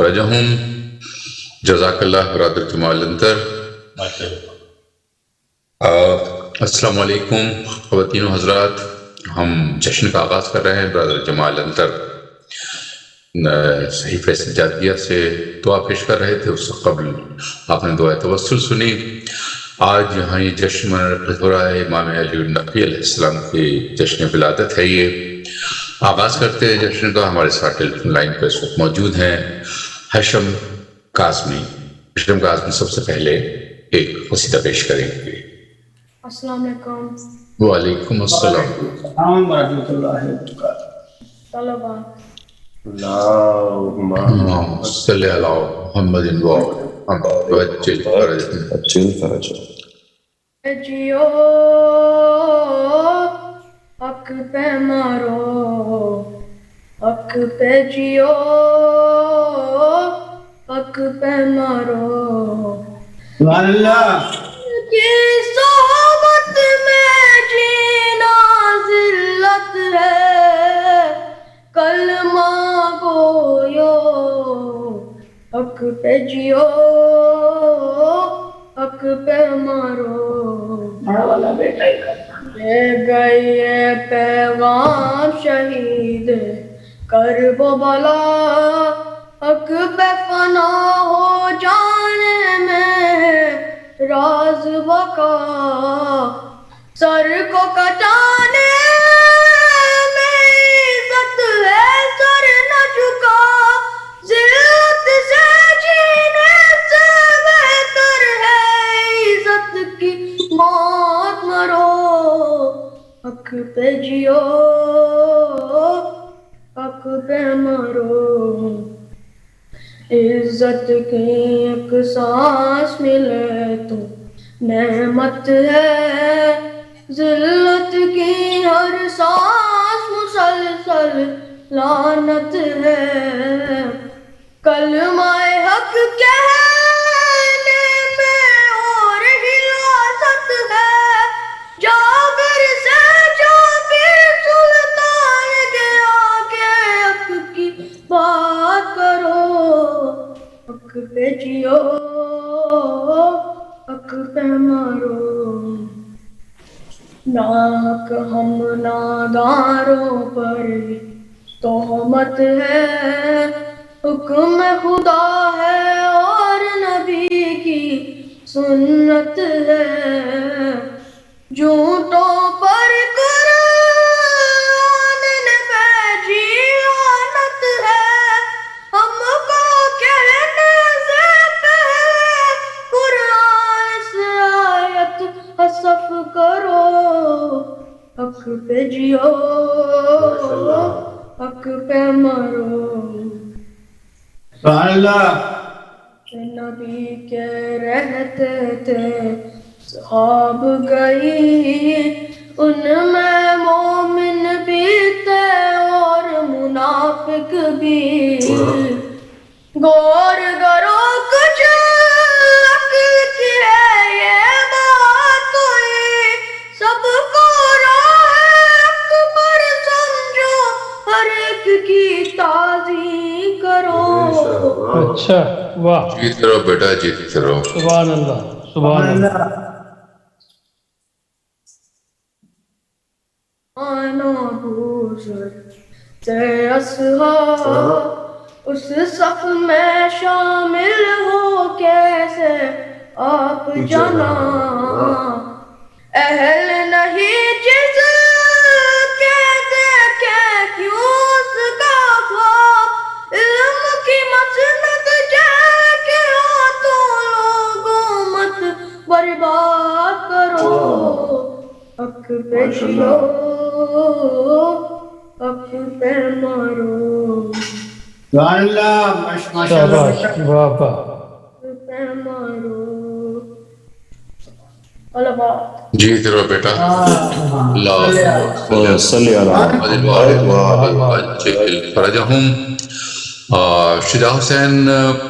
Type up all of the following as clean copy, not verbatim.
فرجهم. جزاک اللہ برادر جمال انتر. السلام علیکم خواتین و حضرات. ہم جشن کا آغاز کر رہے ہیں. برادر جمال انتر صحیفہ سجادیہ سے دعا پیش کر رہے تھے. اس سے قبل آپ نے دعا توسل سنی. آج یہاں یہ جشن منعقد ہو رہا ہے امام علی النقی علیہ السلام کی جشن ولادت ہے. یہ آغاز کرتے ہیں جشن کا. ہمارے ساتھ ٹیلی فون لائن پر اس وقت موجود ہیں ہشم کاظمی. ہشم کاظمی سب سے پہلے ایک قصیدہ پیش کریں گے. السلام علیکم. وعلیکم السلام ورحمۃ اللہ وبرکاتہ. طلبا اللہم صلی علی محمد وعجل فرجہ. جیو حق پہ مارو حق پہ جیو حق پہ مارو. اللہ کی صحبت میں جینا ذلت ہے کلمہ گویو حق پہ جیو حق پہ مارو. بڑا والا بیٹا ہی کرنا. لے گئے پیغام شہید کرب و بلا حق پہ فنا ہو جانے میں راز بقا. سر کو کٹانے میں عزت ہے سر نہ جھکا. ذلت سے جینے سے بہتر ہے عزت کی موت مرو. حق پہ جیو حق پہ مرو. عزت کی ایک سانس ملے تو نعمت ہے. ذلت کی ہر سانس مسلسل لعنت ہے. کلمہ حق کہنے میں اور حراست ہے. جابر سے جابر سلطان گیا کہ حق کی بات کرو. حق پہ جیو حق پہ مارو. ناک ہم ناداروں پر تہمت ہے. حکم خدا ہے اور نبی کی سنت ہے. جھوٹوں پر قرآن نے بھیجی لعنت ہے. ہم کو کہنے سے پہلے قرآن سے آیت حذف کرو. حق پہ جیو حق پہ مرو. اللہ نبی کے رہتے تھے صحاب گئی ان میں مومن بھی تھے اور منافق بھی. غور کرو کچھ عقل کی ہے یہ بات کوئی. سب کو راہ اکبر سمجھو ہر ایک کی تعظیم کرو. اچھا واہ جیت رہو بیٹا جیت رہو. سبحان اللہ سبحان اللہ. آنا بوجھ سے اصحاب اس صف میں شامل ہو کیسے آپ جانا. اہل نہیں جس کے دیکھے کیوں اس کا خواب. علم کی مسند جائے کہ ہو تو لوگوں مت برباد کرو. حق پہ جیو حق پہ مارو. اللہ ماشاء اللہ. شاباش واہ واہ. حق پہ مارو. علماء جیت رہو بیٹا. اللہم صلی علی وعجل فرجہم. شجاع حسین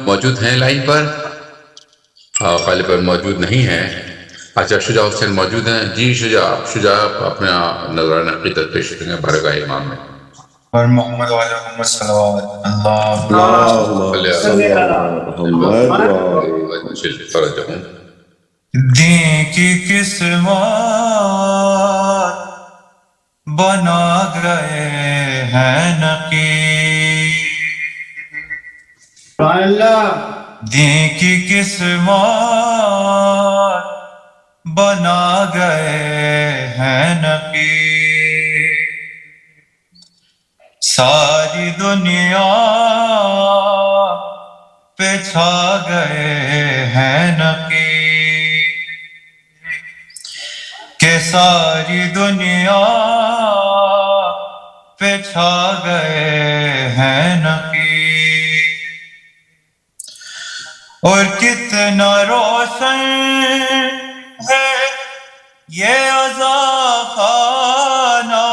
موجود ہیں لائن پر؟ غالباً موجود نہیں ہیں. اچھا شجاع حسین موجود ہیں. جی شجاع اپنا نظرانہ عقیدت پیش کریں گے بارگاہ امام میں. اور محمد وعلی محمد صلوات اللہ صلی صلی اللہ اللہ وجل فرجهم دین کی قسمت بنا گئے ہیں نقیب، سبحان اللہ دین کی قسمت بنا گئے ہیں نقیب، ساری دنیا پہ چھا گئے ہیں نقیب، کہ ساری دنیا پہ چھا گئے ہیں نقیب، اور کتنا روشن ہے یہ عزا خانہ،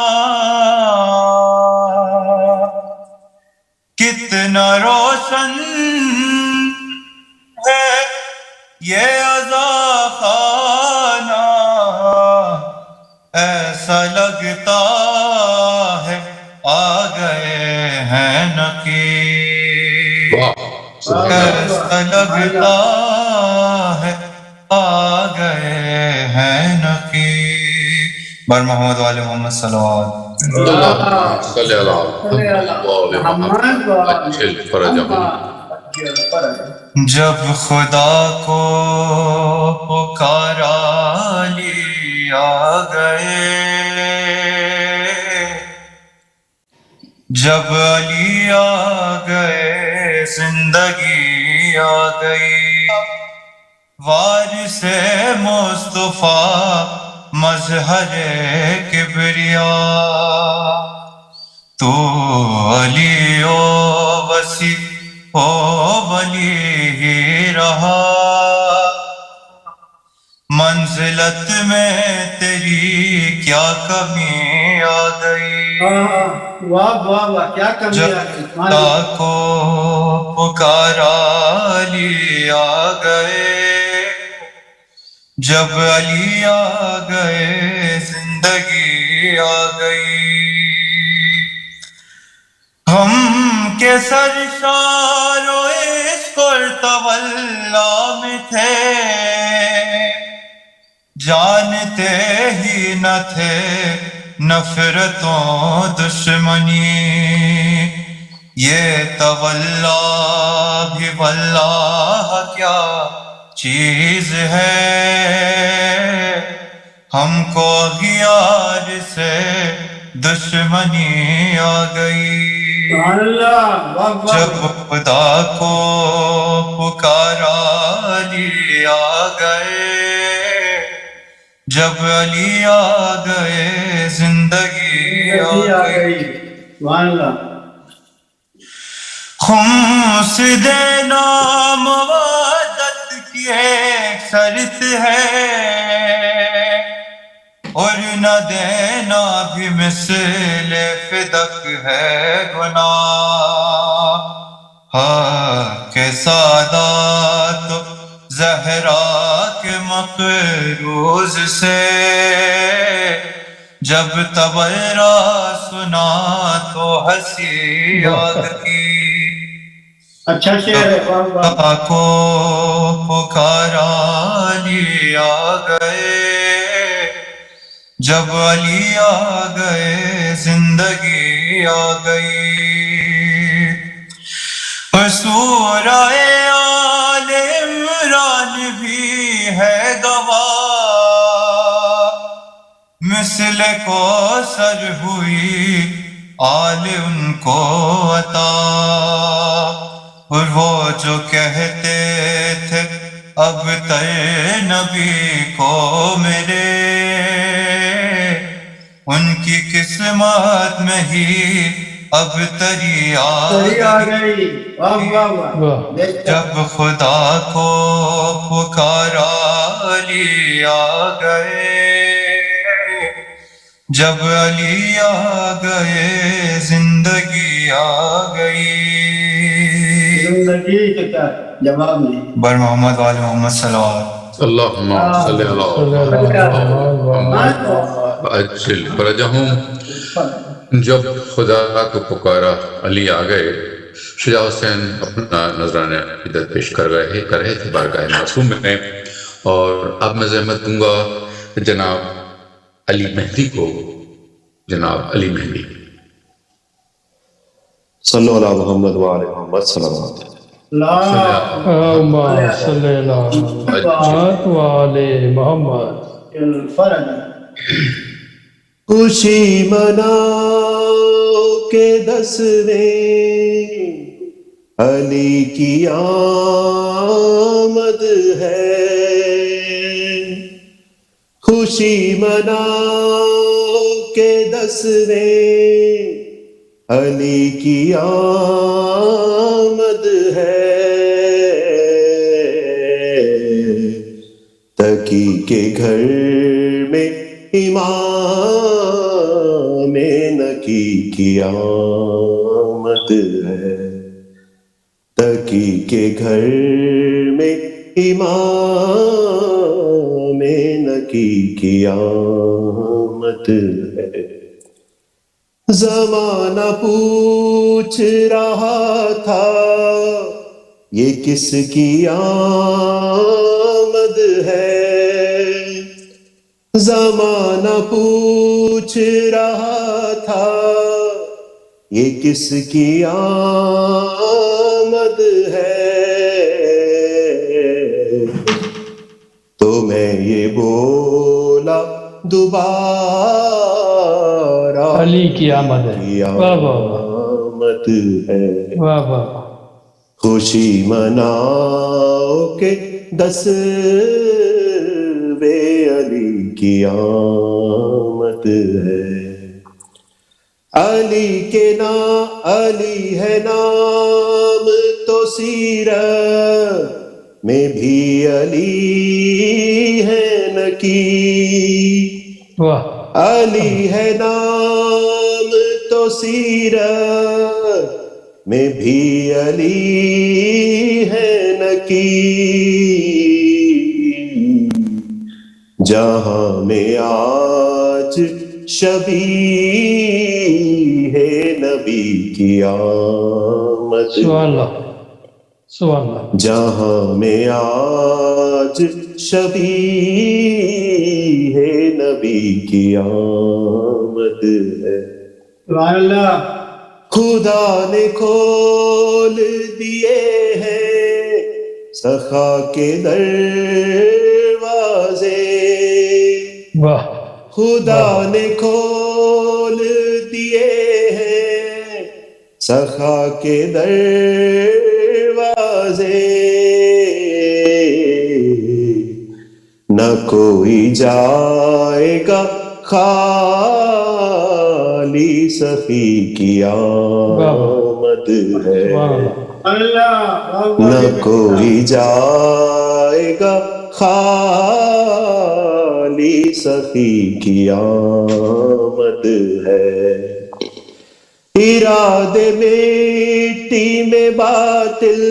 کتنا روشن ہے یہ عزا خانہ، ایسا لگتا ہے آ گئے ہیں نقیب، ایسا لگتا ہے آ گئے ہیں نقیب، بر محمد وعلی محمد صلوات اللهم صل على محمد وجل فرجهم جب خدا کو پکارا لی آ گئے، جب علی آ گئے زندگی آ گئی، وارث مصطفیٰ مظہر کبریا، تو علی و وسیع و ولی ہی رہا، منزلت میں تیری کیا کمی آ گئی، واہ واہ واہ کیا کمی آ گئی، جب خدا کو پکارا علی آ گئے، جب علی آ گئے زندگی آ گئی، ہم کے سرشار و عشق اور تولا میں تھے، جانتے ہی نہ تھے نفرتوں دشمنی، یہ تولا بھی واللہ کیا چیز ہے، ہم کو اغیار سے دشمنی آ گئی، سبحان اللہ واہ جب واہ خدا کو پکارا علی آ گئے، جب علی آ گئے زندگی آ زندگی آ گئی، گئی، سبحان اللہ ہم سے دینا مودت کی ایک شرط ہے، اور نہ دینا بھی مثل فدق ہے گناہ، حق سادات زہرا کے مقروض سے جب تبرا سنا تو ہنسی آ گئی، اچھا شعر ہے، واہ واہ خدا کو پکارا علی آ گئے، جب علی آ گئے زندگی آ گئی، اور سورہ آل عمران بھی ہے گواہ، مثل کوثر ہوئی آل ان کو عطا، اور وہ جو کہتے تھے اب تر نبی کو میرے، ان کی قسمت میں ہی اب تری آ تری آ گئی، گئی، واہ واہ واہ واہ بہتر جب خدا کو پکارا علی آ گئے، جب علی آ گئے زندگی آ گئی، زندگی کے کیا جواب نہیں، بر محمد وعلی محمد صلوات اللهم صل على صلی اللہ محمد علیہ وسلم وجل فرجهم جب خدا کو پکارا علی آ گئے. شجاع حسین اپنا نذرانہ عقیدت پیش کر رہے تھے بارگاہ معصوم میں. اور اب میں زحمت دوں گا جناب علی مہدی کو. جناب علی مہدی. صلو علی محمد وعلی محمد صلوات. اللہم صلی اللہ محمد وعلی محمد. الفرج. خوشی مناؤ کہ 10ویں علی کی آمد ہے. خوشی مناؤ کہ 10ویں علی کی آمد ہے. تقی کے گھر میں امام نکی کی آمد ہے. تقی کے گھر میں امام نکی کی آمد ہے. زمانہ پوچھ رہا تھا یہ کس کی آمد ہے. زمانہ پوچھ رہا تھا یہ کس کی آمد ہے. تو میں یہ بولا دوبارہ علی کی آمد ہے. واہ واہ آمد ہے. واہ واہ. خوشی مناؤ کہ 10ویں علی کی آمد ہے. علی کے علی ہے نام تو سیرت میں بھی علی ہے نکی. واہ. علی ہے نام تو سیرت میں بھی علی ہے نکی. جہاں میں آج شبیہ نبی کی آمد. سبحان اللہ سبحان اللہ. جہاں میں آج شبیہ نبی کی آمد ہے. سبحان اللہ. خدا نے کھول دیے ہیں سخا کے دروازے. واہ. خدا نے کھول دیے ہیں سخا کے دروازے. نہ کوئی جائے گا خالی سخی کی آمد ہے. نہ کوئی جائے گا خالی سخی کی آمد ہے. ارادے مٹی میں باطل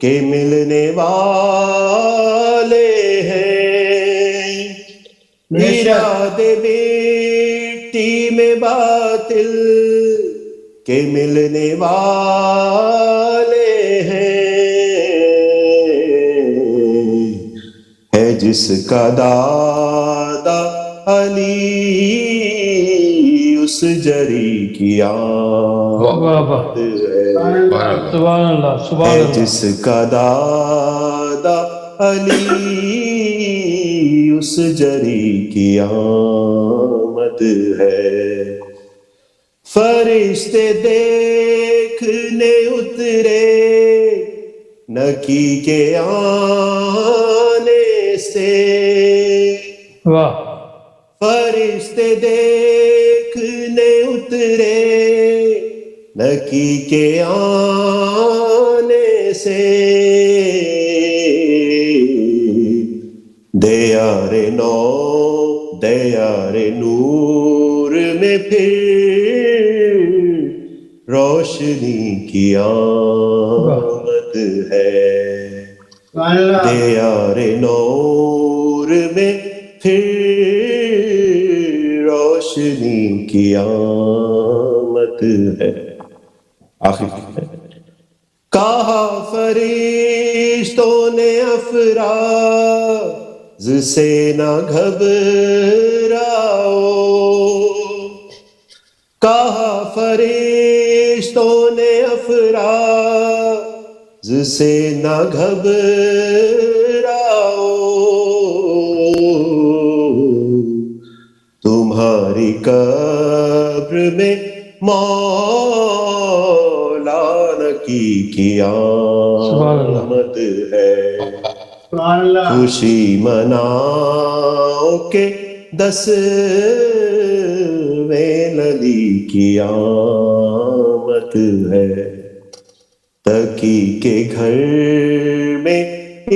کے ملنے والے ہیں. ارادے مٹی میں باطل کے ملنے والے ہیں. ہے جس کا دادا علی اس جری کی آمد ہے. سبحان اللہ سبحان ہے اللہ. جس کا دادا علی اس جری کی آمد ہے. فرشتے دیکھنے اترے نکی کے آنے سے. واہ. فرشتے دیکھنے اترے نکی کے آنے سے. دیار نو دیار نور میں پھر روشنی کی آمد ہے. دیار نور میں پھر روشنی روشنی کی آمد ہے. آخر کہا فرشتوں نے افراز سے نہ گھبراؤ، کہا فرشتوں نے افراز سے نہ گھبراؤ، تمہاری قبر میں مولانا کی قیامت ہے. سبحان اللہ. خوشی مناؤ کہ 10ویں نبی کی آمد ہے. تقی کے گھر میں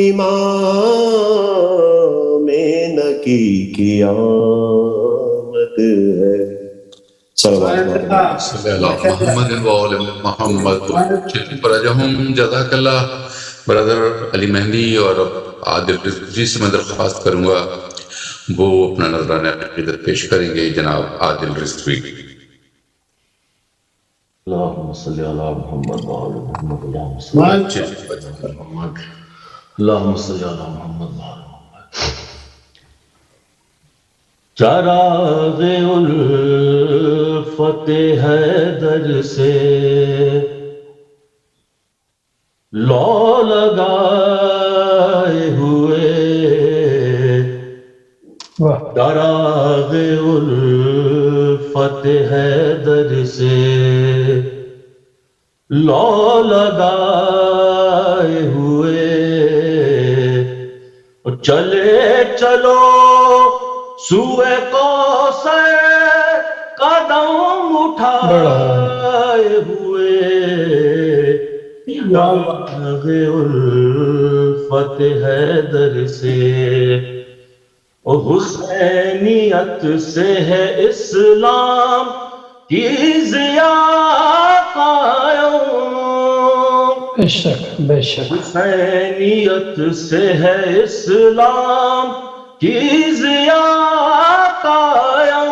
امام نقی کی آمد ہے. سبحان اللہ. صلی اللہ محمد و آل محمد. جزاک اللہ. برادر علی مہندی اور عادل رضوی سے میں درخواست کروں گا وہ اپنا نذرانہ عقیدت پیش کریں گے. جناب عادل رضوی. اللهم صل على محمد وعلى محمد. اللهم صل سبحان على محمد. اللهم صل على محمد وعلى محمد. چراغ الفت حیدر سے لو لگائے ہوئے، واہ چراغ الفت حیدر سے لو لگائے ہوئے، چلے چلو سوئے کوثر قدم اٹھائے ہوئے، چراغ الفت حیدر سے. حسینیت سے ہے اسلام کی ضیاء قائم، بے شک بے شک. حسینیت سے ہے اسلام کی ضیاء قائم،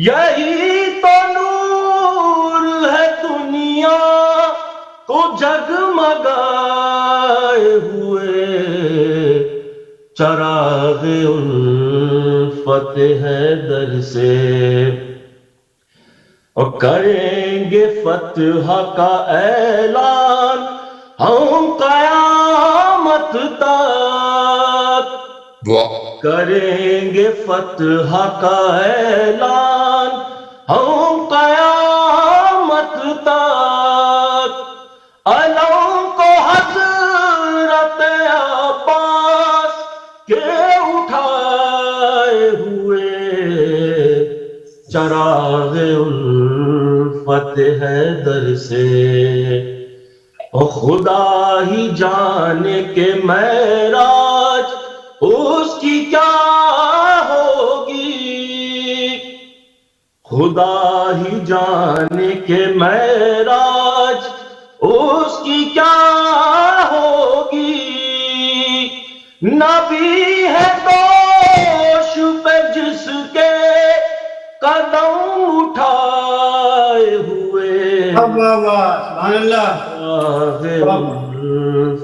یہی تو نور ہے دنیا کو جگمگائے ہوئے، چراغ الفت حیدر سے. اور کریں گے فتح کا اعلان ہم قیامت تک، کریں گے فتح کا اعلان ہم قیامت تک. علم کو حضرت عباس کے اٹھائے ہوئے، چراغ الفت حیدر سے. اور خدا ہی جانے کہ معراج اس کی کیا ہوگی، خدا ہی جانے کہ معراج اس کی کیا ہوگی. نبی ہے دوش پہ جس کے قدم اٹھائے ہوئے، سبحان اللہ.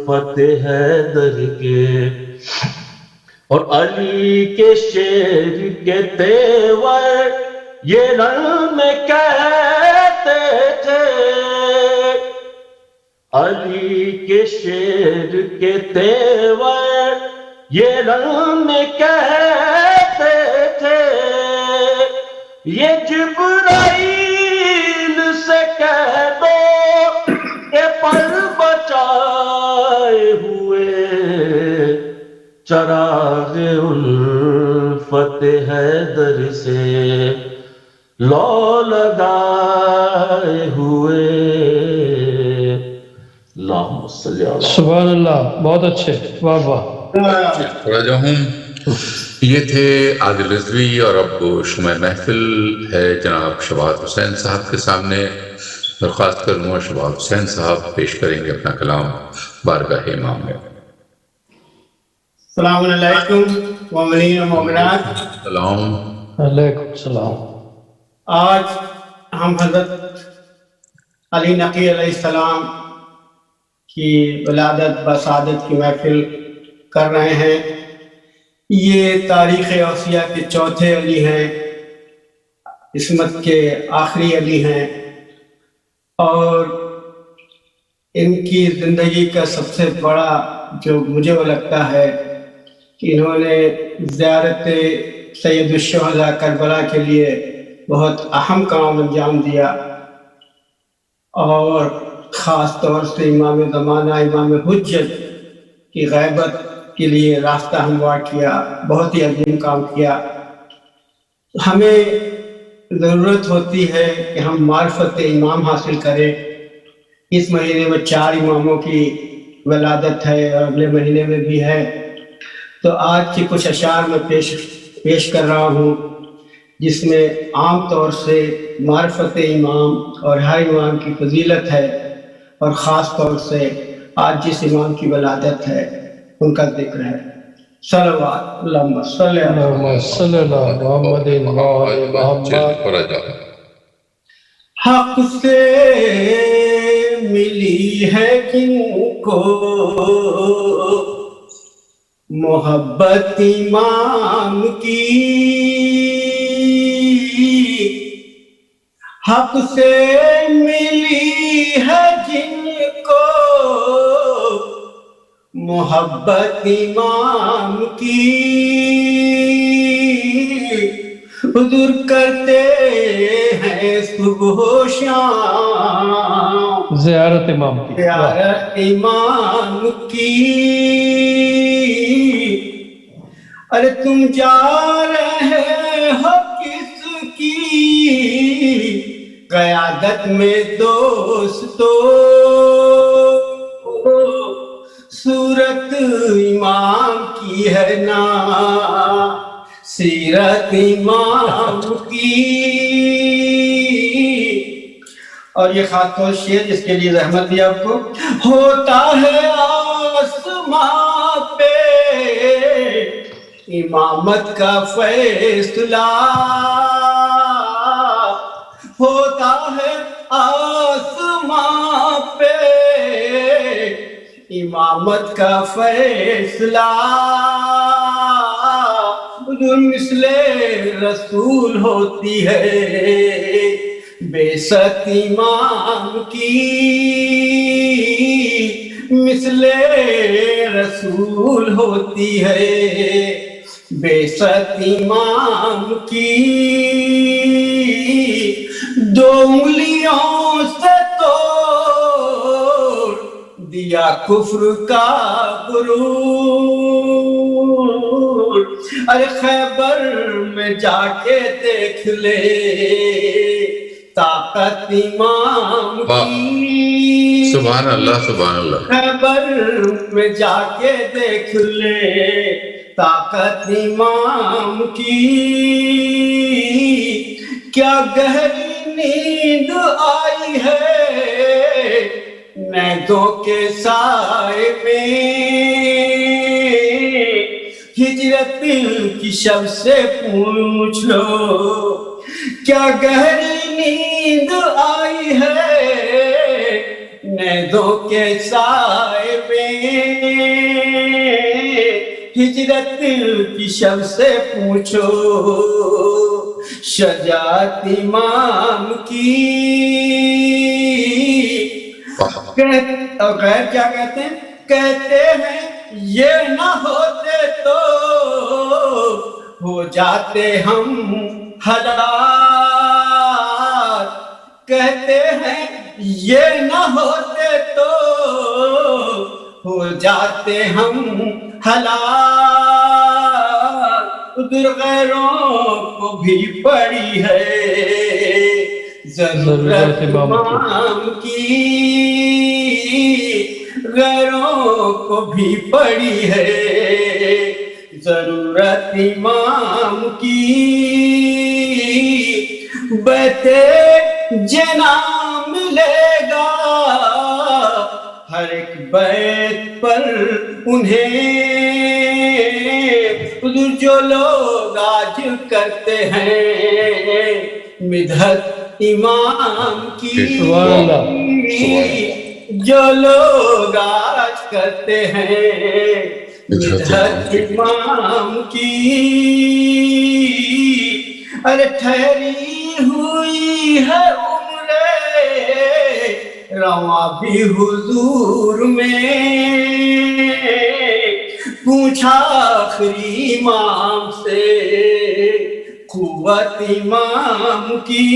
فتح حیدر کے. اور علی کے شیر کے تیور یہ رن میں کہتے تھے، علی کے شیر کے تیور یہ رن میں کہتے تھے، یہ جبرائیل سے کہہ دو کہ پر بچائے ہوئے، چراغ الفت حیدر سے لو لگائے ہوئے. اللہم صلی علی. سبحان اللہ. بہت اچھے. واہ واہ. راجہ ہوں. یہ تھے عادل رضوی اور اب شمع محفل ہے جناب شبات حسین صاحب کے سامنے. درخواست کروں گا شبات حسین صاحب پیش کریں گے اپنا کلام بارگاہ امام میں. السلام علیکم مومنین و مومنات. سلام. علیکم السلام. آج ہم حضرت علی نقی علیہ السلام کی ولادت بسعادت کی محفل کر رہے ہیں. یہ تاریخ اوصیہ کے چوتھے علی ہیں، عصمت کے آخری علی ہیں، اور ان کی زندگی کا سب سے بڑا جو مجھے وہ لگتا ہے کہ انہوں نے زیارت سید الشہداء کربلا کے لیے بہت اہم کام انجام دیا، اور خاص طور سے امام زمانہ امام حجت کی غیبت کے لیے راستہ ہموار کیا، بہت ہی عظیم کام کیا. ہمیں ضرورت ہوتی ہے کہ ہم معرفت امام حاصل کریں. اس مہینے میں 4 اماموں کی ولادت ہے اور اگلے مہینے میں بھی ہے. تو آج کی کچھ اشعار میں پیش کر رہا ہوں، جس میں عام طور سے معرفت امام اور ہر امام کی فضیلت ہے، اور خاص طور سے آج جس امام کی ولادت ہے ان کا ذکر ہے. صلوات اللہم صلی اللہ اللہم صلی اللہ محمد وعلی محمد. حق سے ملی ہے جن کو محبت امام کی، حق سے ملی ہے جن کو محبت امام کی، حضور کرتے ہیں صبح و شام زیارت امام کی. زیارت امام کی. ارے تم جا رہے ہو کس کی قیادت میں دوستو، صورت امام کی ہے نا سیرت امام کی. اور یہ خاص طور شعر جس کے لیے رحمت دیا آپ کو. ہوتا ہے آسمان پہ امامت کا فیصلہ، ہوتا ہے آسمان پہ امامت کا فیصلہ. حضور مثل رسول ہوتی ہے بعثت امام کی، مثل رسول ہوتی ہے بعثت امام کی. 2 انگلیوں سے توڑ دیا کفر کا غرور. ارے خیبر میں جا کے دیکھ لے طاقت امام کی. سبحان اللہ سبحان اللہ. خیبر میں جا کے دیکھ لے طاقت امام کی. کیا گہری نیند آئی ہے نیندوں کے سائے میں، ہجرت کی شب سے پوچھ لو کیا گہری نیند آئی ہے نیندوں کے سائے میں، ہجرت کی شب سے پوچھو شجاعت امام کی. اور غیر کیا کہتے ہیں؟ کہتے ہیں یہ نہ ہوتے تو ہو جاتے ہم ہلاک. کہتے ہیں یہ نہ ہوتے تو ہو جاتے ہم ہلاک. ادھر غیروں کو بھی پڑی ہے ضرورت امام کی، غیروں کو بھی پڑی ہے ضرورت امام کی. بیت جناح ملے گا ہر ایک بیت پر انہیں. جو لوگ لوگ آج کرتے ہیں مدحت امام کی، سبحان اللہ، جو لوگ آج کرتے ہیں مدحت امام کی، ارے ٹھہری ہوئی ہے عمر رواں بھی حضور میں، پوچھا آخری امام سے قوت امام کی،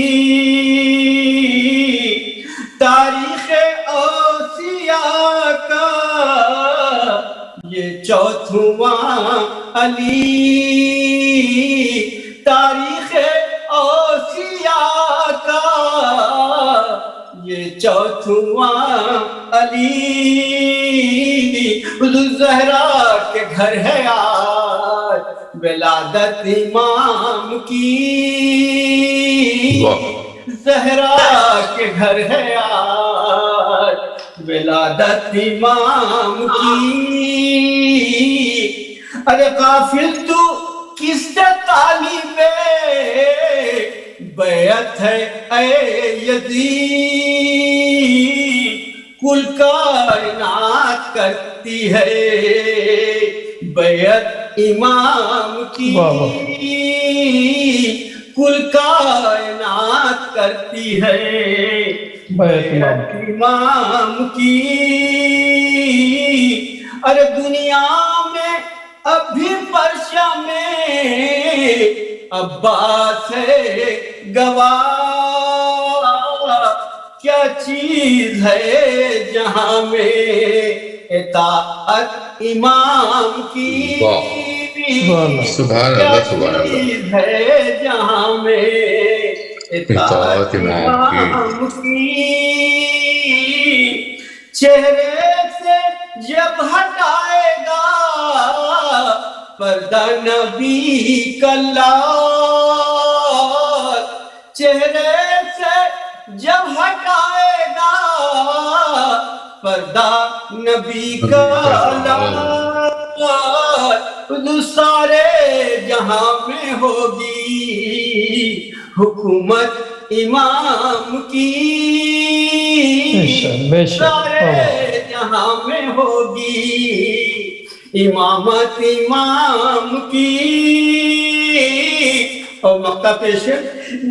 تاریخ اوصیاء کا یہ چوتھواں علی، تاریخ اوصیاء کا یہ چوتھواں علی، حضور زہرا کے گھر ہے آج ولادت امام کی، زہرا کے گھر ہے آج ولادت امام کی، ارے غافل تو کس سے طالب بیعت ہے اے یزید، کل کائنات کرتی ہے بیعت امام کی، کل کائنات کرتی ہے بیعت امام کی، ارے دنیا میں ابھی پرچم میں عباس ہے گواہ، کیا چیز ہے جہاں میں اطاعت امام کی، سبحان اللہ سبحان اللہ، چیز ہے جہاں میں اطاعت امام کی، چہرے سے جب ہٹائے گا پردہ نبی کا لال، چہرے سے جب ہٹائے گا پردہ نبی کا لال، سارے جہاں میں ہوگی حکومت امام کی، سارے جہاں میں ہوگی امامت امام کی، اور مقطع پیش ہے،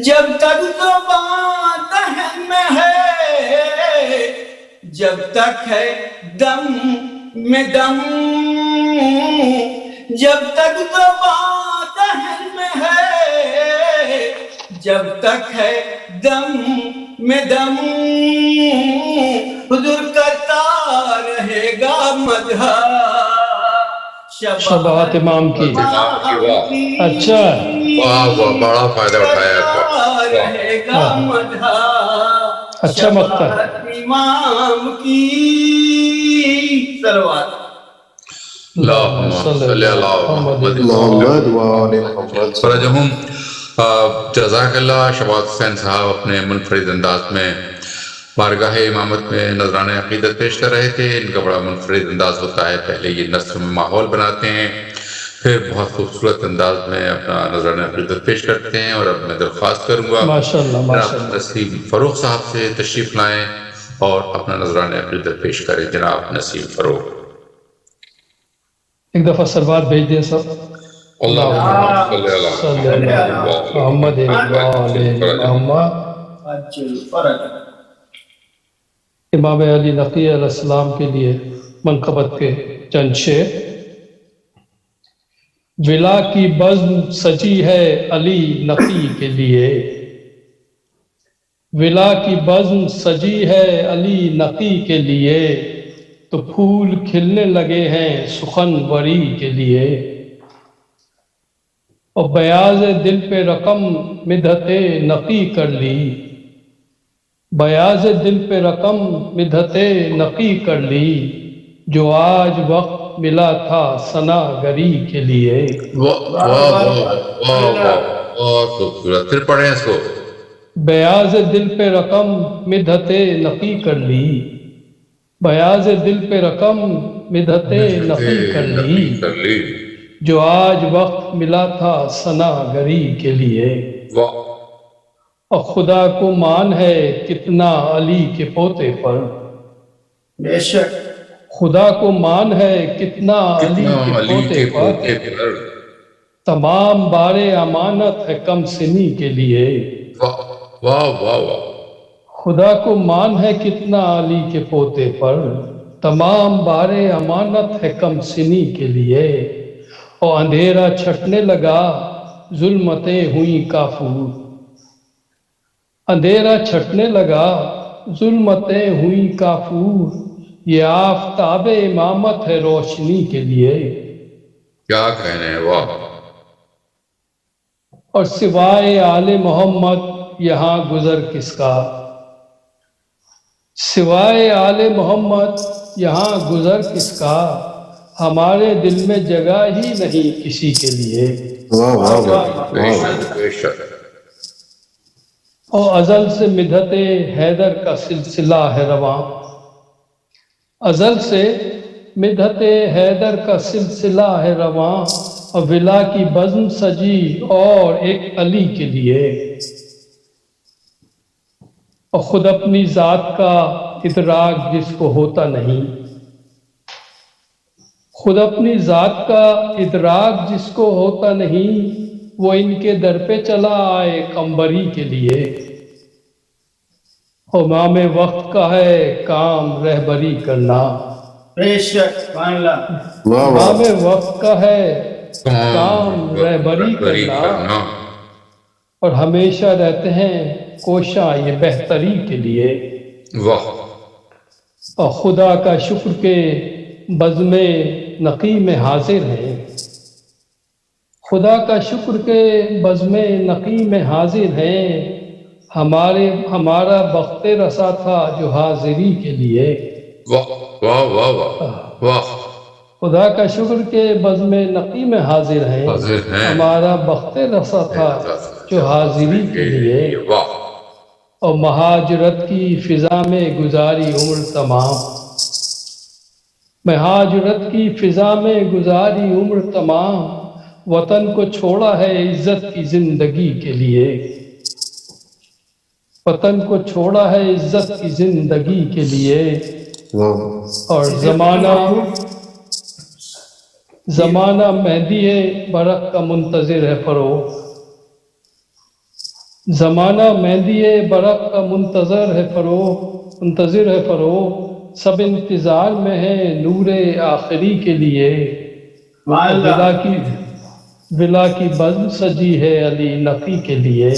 جب تک زبان دہن میں ہے، جب تک ہے دم میں دم، جب تک زبان دہن میں ہے، جب تک ہے دم میں دم، حضور کرتا رہے گا مدح شباہت امام کی، اچھا واہ واہ، بڑا فائدہ اٹھایا، رہے گا مدح اچھا مقطع، امام کی، صلوات اللہم صلی اللہ محمد فرجہم۔ جزاک اللہ شبات حسین صاحب اپنے منفرد انداز میں بارگاہ امامت میں نذرانہ عقیدت پیش کر رہے تھے۔ ان کا بڑا منفرد انداز ہوتا ہے، پہلے یہ نثر میں ماحول بناتے ہیں، پھر بہت خوبصورت انداز میں اپنا نذرانہ عقیدت پیش کرتے ہیں۔ اور اب میں درخواست کروں گا جناب نسیم فروغ صاحب سے تشریف لائیں اور اپنا نذرانہ عقیدت پیش کریں۔ جناب نسیم فروغ، ایک دفعہ سلوات بھیج دیں سب، اللہم صلی اللہ محمد محمد۔ امام علی نقی علیہ السلام کے لیے منقبت کے چند شعر۔ ولا کی بزم سجی ہے علی نقی کے لیے، ولا کی بزم سجی ہے علی نقی کے لیے، تو پھول کھلنے لگے ہیں سخن وری کے لیے، اور بیاض دل پہ رقم مدحت نقی کر لی، بیاض دل پہ رقم مدحت نقی کر لی، جو آج وقت ملا تھا ثنا گری کے لیے۔ بہت خوبصورت، پھر پڑھیں اس کو۔ بیاض دل پہ رقم مدحت نقی کر لی، بیاض دل پہ رقم مدحت نقی کر لی، جو آج وقت ملا تھا ثنا گری کے لیے، واہ اور خدا کو مان ہے کتنا علی کے پوتے پر، بے شک خدا کو مان ہے کتنا علی کتنا کے علی پوتے کے پر، پوتے پر، تمام بار امانت ہے کم سنی کے لیے، واہ واہ واہ واہ، خدا کو مان ہے کتنا علی کے پوتے پر، تمام بار امانت ہے کم سنی کے لیے، اور اندھیرا چھٹنے لگا ظلمتیں ہوئیں کافور، اندھیرا چھٹنے لگا ظلمتیں ہوئیں کافور، یہ آفتاب امامت ہے روشنی کے لیے، کیا کہنے ہیں، واہ اور سوائے آل محمد یہاں گزر کس کا، سوائے آل محمد یہاں گزر کس کا، ہمارے دل میں جگہ ہی نہیں کسی کے لیے، واہ واہ واہ بے واہ شک بے شک، اور ازل سے مدحت حیدر کا سلسلہ ہے رواں، ازل سے مدحت حیدر کا سلسلہ ہے رواں، اور ولا کی بزم سجی اور ایک علی کے لیے، اور خود اپنی ذات کا ادراک جس کو ہوتا نہیں، خود اپنی ذات کا ادراک جس کو ہوتا نہیں، وہ ان کے در پہ چلا آئے قمبری کے لیے، امام وقت کا ہے کام رہبری کرنا، بے شک سبحان اللہ واہ امام واہ وقت کا ہے کام رہبری کرنا، اور ہمیشہ رہتے ہیں کوشاں یہ بہتری کے لیے، واہ اور خدا کا شکر کے بزم نقی میں حاضر ہیں، خدا کا شکر کے بزم نقی میں حاضر ہیں، ہمارا بخت رسا تھا جو حاضری کے لیے، واہ واہ واہ واہ واہ، خدا کا شکر کے بزم نقی میں حاضر ہیں، حاضر ہیں، ہمارا بخت رسا تھا جو حاضری کے لیے، واہ اور مہاجرت کی فضا میں گزاری عمر تمام، مہاجرت کی فضا میں گزاری عمر تمام، وطن کو چھوڑا ہے عزت کی زندگی کے لیے، وطن کو چھوڑا ہے عزت کی زندگی کے لیے، واہ اور زمانہ مہدی ہے برق کا منتظر ہے فروغ، زمانہ مہدی ہے برق کا منتظر ہے فروغ، سب انتظار میں ہے نور آخری کے لیے، سبحان اور اللہ ولا کی بزم سجی ہے علی نقی کے لیے،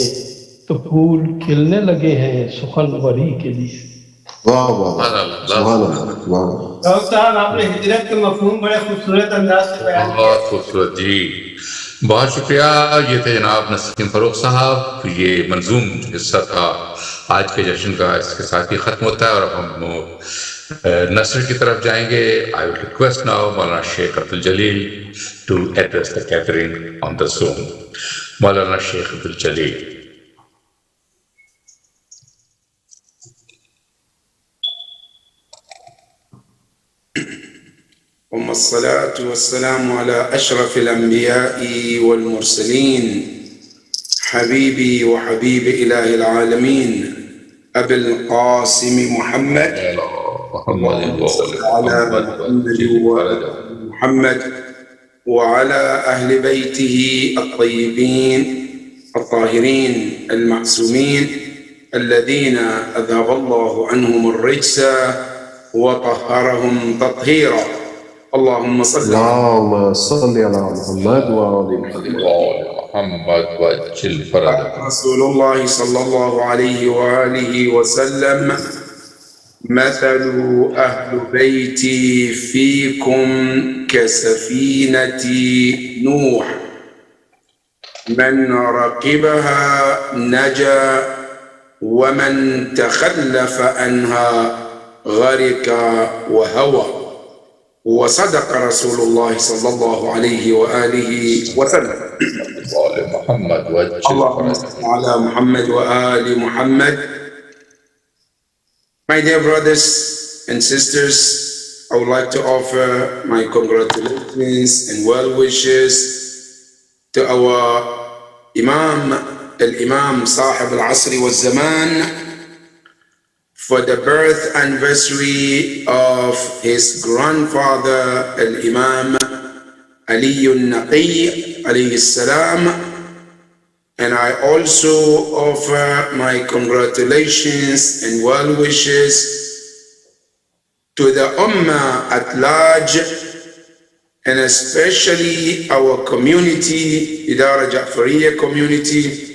تو پھول کھلنے لگے ہیں سخنوری کے لیے۔ واہ واہ سبحان اللہ واہ ڈاکٹر صاحب آپ نے ہجرت کے مفہوم بڑے خوبصورت انداز سے بیان کیا، بہت خوبصورت جی، بہت شکریہ۔ یہ تھے جناب نسیم فروخ صاحب، یہ منظوم حصہ تھا آج کے جشن کا، اس کے ساتھ ہی ختم ہوتا ہے، اور اب ہم نثر کی طرف جائیں گے۔ I will request now Maulana Sheikh Abdul الجلیل to address the gathering on the Zoom. مولانا شیخ عبد الجلیل۔ الصلاة والسلام على أشرف الأنبياء والمرسلين حبيبي وحبيب إله العالمين أبي القاسم محمد اللهم صل على محمد وعلى أهل بيته الطيبين الطاهرين المعصومين الذين أذهب الله عنهم الرجس وطهرهم تطهيرا اللهم صل على محمد وآل محمد وجل فرد رسول الله صلى الله عليه وآله وسلم مثل أهل بيتي فيكم كسفينة نوح من ركبها نجا ومن تخلف عنها غرق وهوى وصدق رسول الله صلى الله عليه وآله وسلم محمد وجل اللهم صل على محمد وآل محمد. My dear brothers and sisters, I would like to offer my congratulations and well wishes to our Imam, Al-Imam Sahib Al-Asri Wal-Zaman, for the birth anniversary of his grandfather, Al-Imam Ali al-Naqi alayhi salam. And I also offer my congratulations and well wishes to the Ummah at large, and especially our community, Idara Ja'fariya community.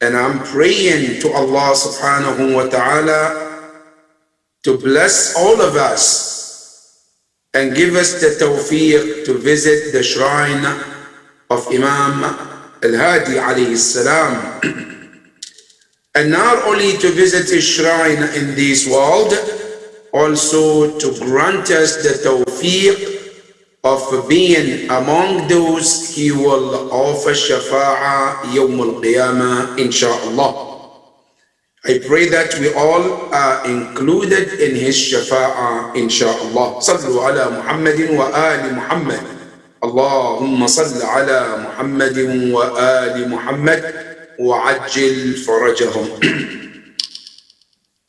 And I'm praying to Allah subhanahu wa ta'ala to bless all of us and give us the tawfiq to visit the shrine of Imam Al-Hadi alayhi salam, and not only to visit his shrine in this world, also to grant us the tawfiq of being among those he will offer shafa'a yawm al-qiyamah, insha'Allah. I pray that we all are included in his shafa'a, insha'Allah. Sallu ala Muhammadin wa ali Muhammad. اللهم صل على محمد وآل محمد وعجل فرجهم.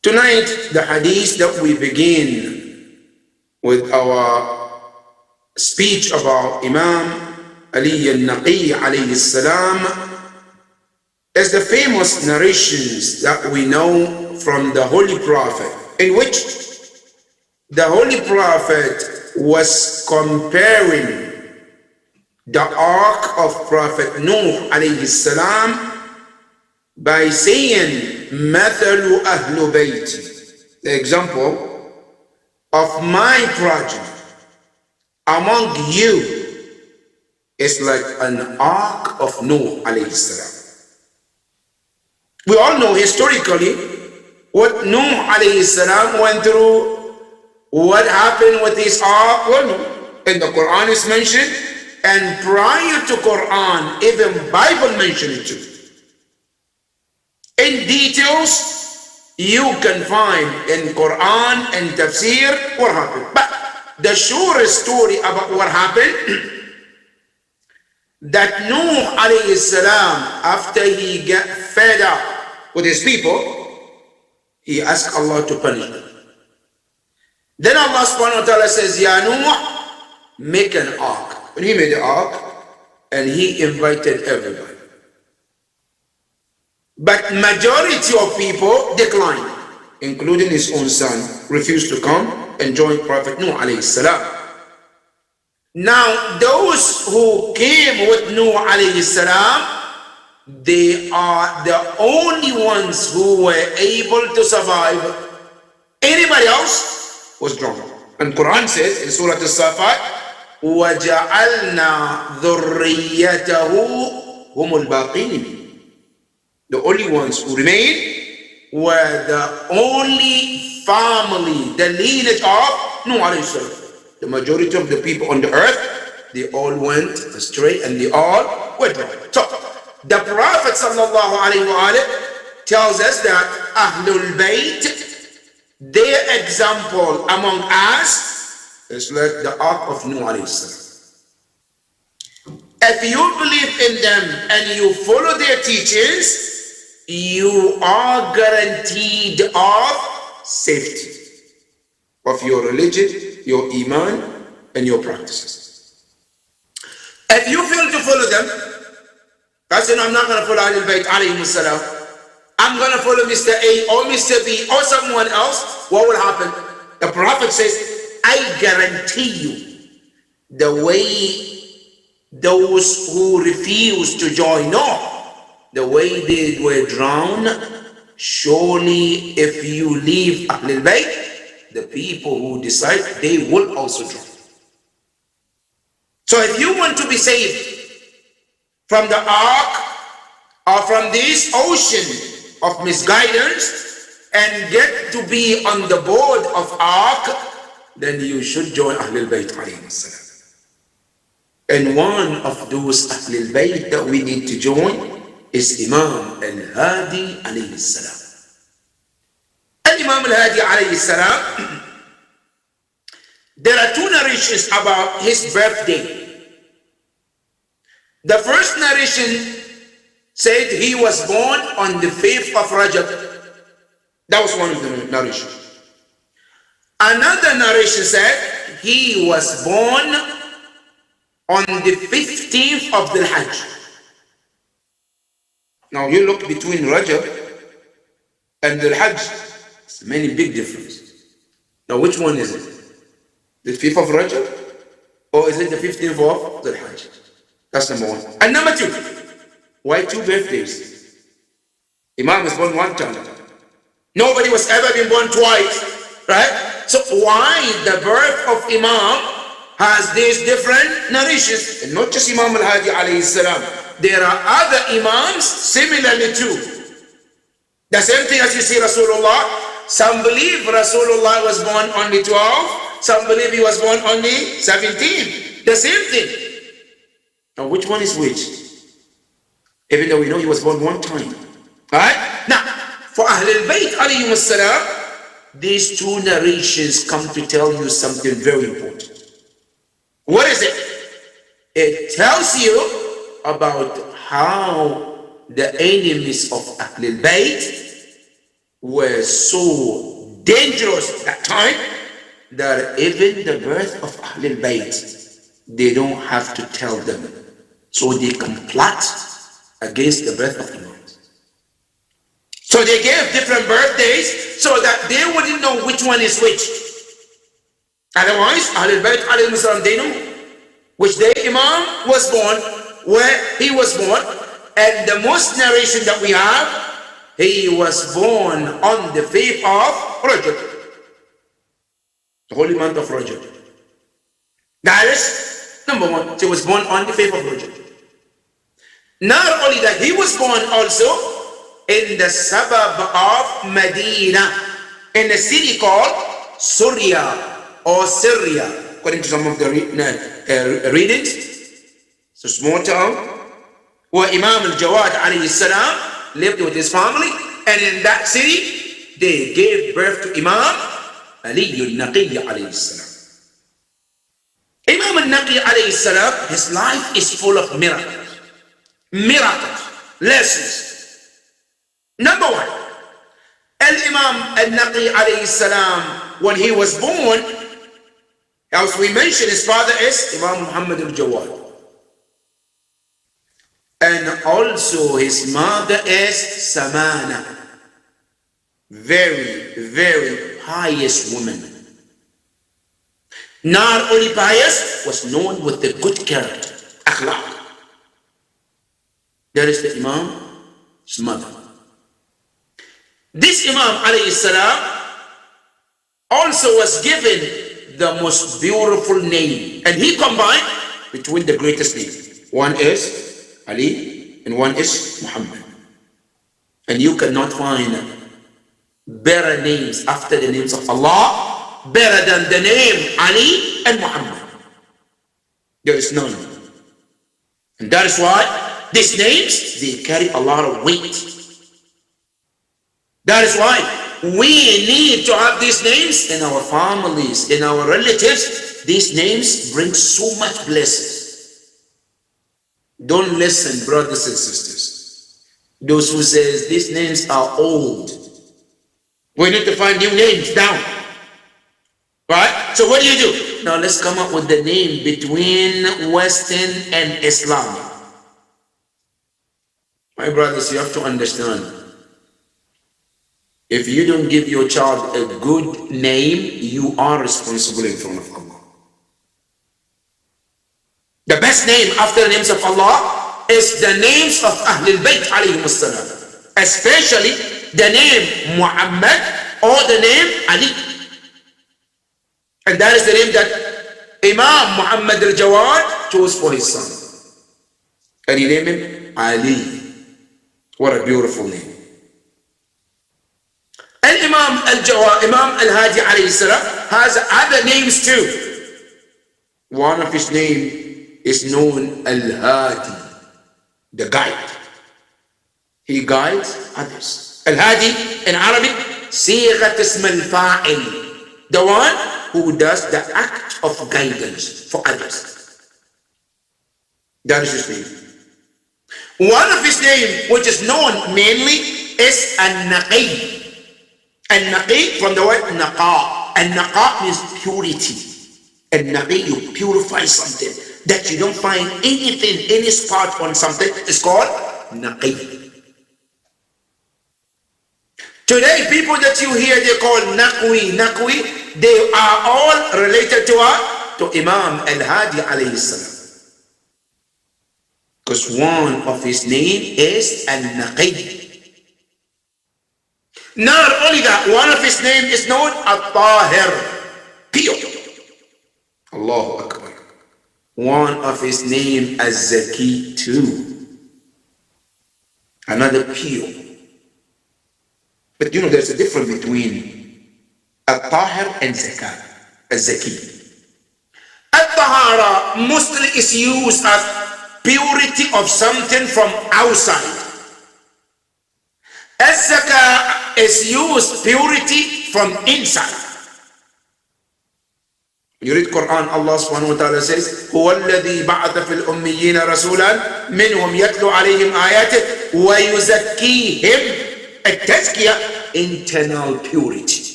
Tonight, the hadith that we begin with our speech about Imam Ali al-Naqi alayhi salam is the famous narrations that we know from the Holy Prophet, in which the Holy Prophet was comparing the ark of Prophet Nuh alayhi salam by saying, Mathalu ahlu bayti, the example of my progeny among you is like an ark of Nuh alayhi salam. We all know historically what Nuh alayhi salam went through, what happened with his ark. Well, in the Quran is mentioned, and prior to Quran, even Bible mentioned it too. In details, you can find in Quran and Tafsir what happened. But the short story about what happened, that Nuh alayhi salam, after he got fed up with his people, he asked Allah to punish them. Then Allah subhanahu wa ta'ala says, Ya Nuh, make an ark. And he made the ark and he invited everybody. But majority of people declined, including his own son, refused to come and join Prophet Nuh alayhi salam. Now, those who came with Nuh alayhi salam, they are the only ones who were able to survive. Anybody else was drowned. And Quran says in Surah As-Safat, وَجَعَلْنَا ذُرِّيَّتَهُ هُمُ الْبَاقِينَ. The only ones who remained were the only family, the lineage of Nuh alayhi salam. The majority of the people on the earth, they all went astray and they all were drowned. So, the Prophet sallallahu alayhi wa tells us that Ahlul Bayt, their example among us, it's like the ark of Nuh alayhi salam. If you believe in them and you follow their teachings, you are guaranteed of safety of your religion, your iman, and your practices. If you fail to follow them, that's it, I'm not going to follow Ahlul Bayt alayhi salam, I'm going to follow Mr. A or Mr. B or someone else, what will happen? The Prophet says, I guarantee you, the way those who refuse to join Noah, the way they were drowned, surely if you leave Ahlul Bayt, the people who decide, they will also drown. So if you want to be saved from the ark or from this ocean of misguidance and get to be on the board of ark, then you should join Ahlul Bayt alayhi salam. And one of those Ahlul Bayt that we need to join is Imam Al-Hadi alayhi salam. And Imam Al-Hadi alayhi salam, there are two narrations about his birthday. The first narration said he was born on the 5th of Rajab. That was one of the narrations. Another narration said he was born on the 15th of the Hajj. Now you look between Rajab and the Hajj, it's many big difference. Now which one is it? The 5th of Rajab, or is it the 15th of the Hajj? That's number one. And number two, why two birthdays? Imam was born one time. Nobody was ever been born twice, right? So why the birth of Imam has these different narrations? And not just Imam al-Hadi alayhi salam. There are other Imams similarly too. The same thing as you see Rasulullah. Some believe Rasulullah was born on the 12th. Some believe he was born on the 17th. The same thing. Now which one is which? Even though we know he was born one time. Alright? Now, for Ahl al-Bayt alayhim as-salam, these two narrations come to tell you something very important. What is it? It tells you about how the enemies of Ahl al-Bayt were so dangerous at that time that even the birth of Ahl al-Bayt, they don't have to tell them. So they can plot against the birth of Imam. So they gave different birthdays so that they wouldn't know which one is which. Otherwise, Ahl al-Bayt alayhim salam, they know which day Imam was born, where he was born, and the most narration that we have, he was born on the 5th of Rajab, the holy month of Rajab. That is number one. He was born on the 5th of Rajab. Not only that, he was born also in the suburb of Medina, in a city called Surya or Syria, according to some of the readings. It's a small town where Imam al-Jawad alayhi salam lived with his family, and in that city they gave birth to Imam Ali al-Naqi alayhi salam. Imam al-Naqi alayhi salam, his life is full of miracles, lessons. Number one, Al-Imam al-Naqi alayhi salam, when he was born, as we mentioned, his father is Imam Muhammad al-Jawad. And also his mother is Samana. Very, very pious woman. Not only pious, was known with the good character, akhlaq. That is the Imam's mother. This Imam alayhi salam also was given the most beautiful name, and he combined between the greatest names. One is Ali and one is Muhammad. And you cannot find better names after the names of Allah, better than the name Ali and Muhammad. There is none. And that is why these names, they carry a lot of weight. That is why we need to have these names in our families, in our relatives. These names bring so much blessings. Don't listen, brothers and sisters. Those who says these names are old. We need to find new names down. Right? So what do? Now let's come up with the name between Western and Islam. My brothers, you have to understand. If you don't give your child a good name, you are responsible in front of Allah. The best name after the names of Allah is the names of Ahlul Bayt alayhim as-salam, especially the name Muhammad or the name Ali. And that is the name that Imam Muhammad al-Jawad chose for his son. And he named him Ali. What a beautiful name. And Imam al-Jawad, Imam al-Hadi alayhi salam, has other names too. One of his names is known Al-Hadi, the guide. He guides others. Al-Hadi in Arabic, صيغة اسم الفاعل, the one who does the act act of guidance for others. That is his name. One of his name, which is known mainly, is An-Naqi. An-Naqi from the word Naqa. An-Naqa means purity. An-Naqi, you purify something that you don't find anything, any spot on something. It's called Naqi. Today, people that you hear, they call Naqwi, they are all related to what? To Imam Al-Hadi alayhi salam. Because one of his name is Al-Naqi. Not only that, one of his name is known Al-Tahir, pure. Allahu Akbar. One of his name Az-Zaki too. Another pure. But you know there's a difference between Al-Tahir and Zakat. Az-Zaki. Al-Tahara mostly is used as purity of something from outside. Az-Zakah is used purity from inside. You read Quran, Allah subhanahu wa ta'ala says, هو الذي بعث في الأميين رسولا منهم يتلو عليهم آياته ويزكيهم. التزكية, internal purity.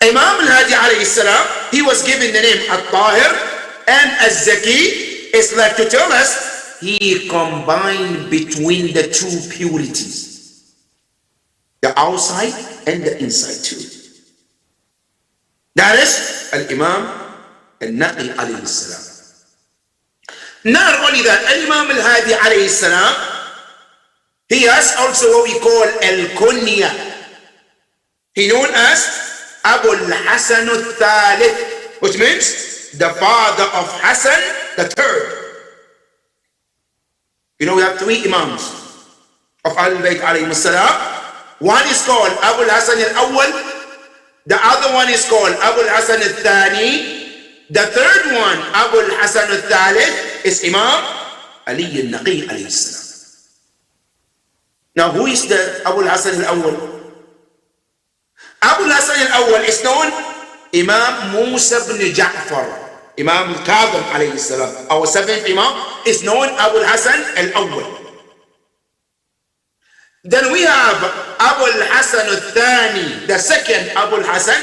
Imam Al-Hadi alayhi salam, he was given the name Al-Tahir, and Az-Zaki is like to tell us he combined between the two purities, the outside and the inside too. That is Al-Imam Al-Naqi alayhi salam. Not only that, Al-Imam Al-Hadi alayhi salam, he has also what we call Al-Kunya. He known as Abu al-Hasan al-Thalith, which means the father of Hassan the third. You know, we have three imams of Ahlul Bayt alayhi salam. One is called Abu al-Hasan al-Awwal, the other one is called Abu al-Hasan al-Thani, the third one, Abu al-Hasan al-Thalith, is Imam Ali al-Naqi alayhi salam. Now, who is the Abu al-Hasan al-Awwal? Abu al-Hasan al-Awwal is known Imam Musa ibn Ja'far, Imam al-Kadhim alayhi salam. Our seventh Imam is known Abu al-Hasan al-Awwal. Then we have Abu al-Hasan al-Thani, the second Abu al-Hasan,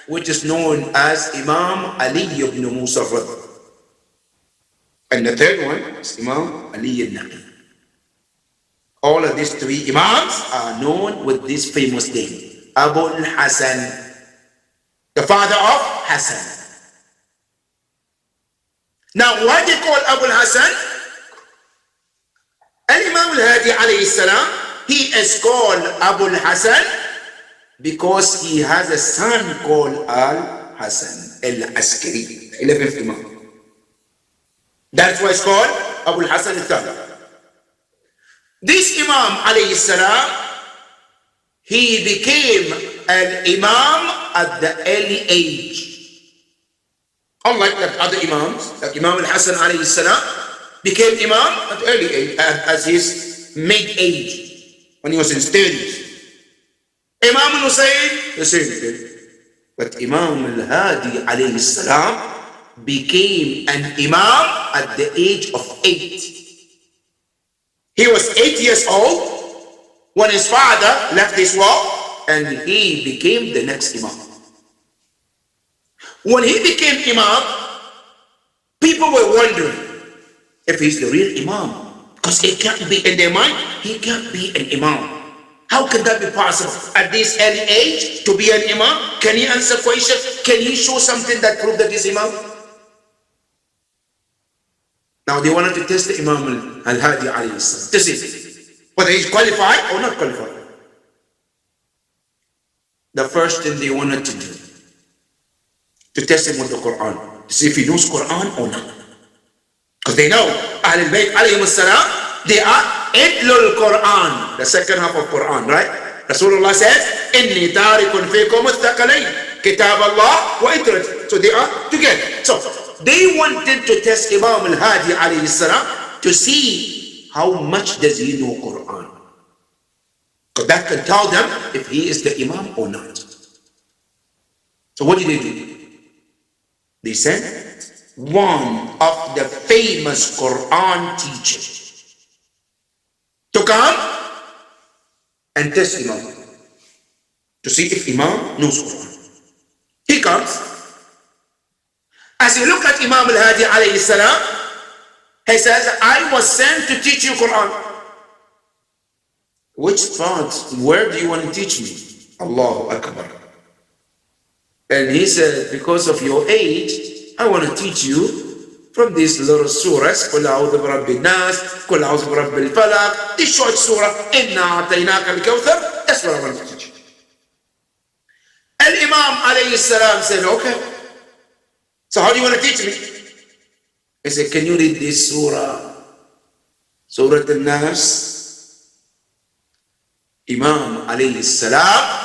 which is known as Imam Ali ibn Musa al-Radh. And the third one is Imam Ali al-Naqi. All of these three Imams are known with this famous name, Abu al-Hasan, the father of Hassan. Now, why they call Abu al-Hasan? Al-Imam al-Hadi alayhi salam, he is called Abu al-Hasan because he has a son called Al-Hasan al-Askari, the 11th Imam. That's why it's called Abu al-Hasan al-Thani. This Imam alayhi salam, he became an Imam at the early age. Unlike the other Imams, like Imam al-Hasan alayhi salam became Imam at early age, as his mid-age, when he was in his 30s. Imam al-Hussein, the same thing. But Imam al-Hadi alayhi salam became an Imam at the age of 8. He was 8 years old when his father left this world, and he became the next Imam. When he became Imam, people were wondering if he's the real Imam, because it can't be, in their mind, he can't be an Imam. How can that be possible at this early age to be an Imam? Can he answer questions? Can he show something that proves that he's Imam? Now they wanted to test the Imam Al-Hadi alayhi salam to see whether he's qualified or not qualified. The first thing they wanted to do, to test him with the Quran, to see if he knows Quran or not. Because they know Ahlul Bayt alayhim salam, they are Idlul Quran, the second half of Quran, right? Rasulullah says, Inni tarikun fikum al-thaqalayn, Kitab Allah wa Idrat. So they are together. So they wanted to test Imam Al-Hadi alayhi salam to see how much does he know Quran. Because that can tell them if he is the Imam or not. So what did they do? They sent one of the famous Quran teachers to come and test Imam to see if Imam knows Quran. He comes. As he looked at Imam al-Hadi alayhi salam, he says, I was sent to teach you Quran. Which part? Where do you want to teach me? Allahu Akbar. And he said, because of your age, I want to teach you from these little surahs. قُلْ أَعُوذُ بِرَبِّ النَّاسِ قُلْ أَعُوذُ بِرَبِّ الْفَلَقِ. This short surah, إِنَّا أَعْطَيْنَاكَ الْكَوْثَرَ. That's what I want to teach you. And Imam alayhi salam said, okay. So how do you want to teach me? He said, can you read this surah? Surah Al-Nas. Imam alayhi salam,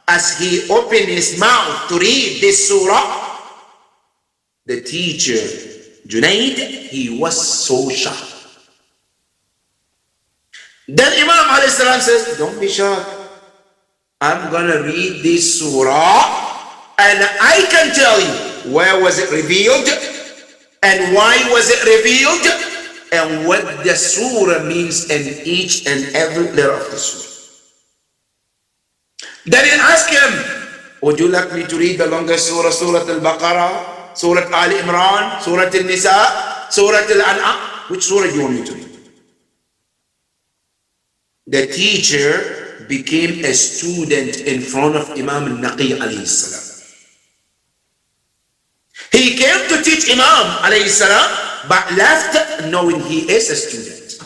as he opened his mouth to read this surah, the teacher, Junaid, he was so shocked. Then Imam alayhi salam says, don't be shocked. I'm going to read this surah and I can tell you where was it revealed and why was it revealed and what the surah means in each and every letter of the surah. Then he asked him, would you like me to read the longest surah, Surah Al-Baqarah, Surah Al-Imran, Surah Al-Nisa, Surah Al-An'am? Which surah do you want me to read? The teacher became a student in front of Imam al-Naqi alayhi salam. He came to teach Imam alayhi salam, but left knowing he is a student.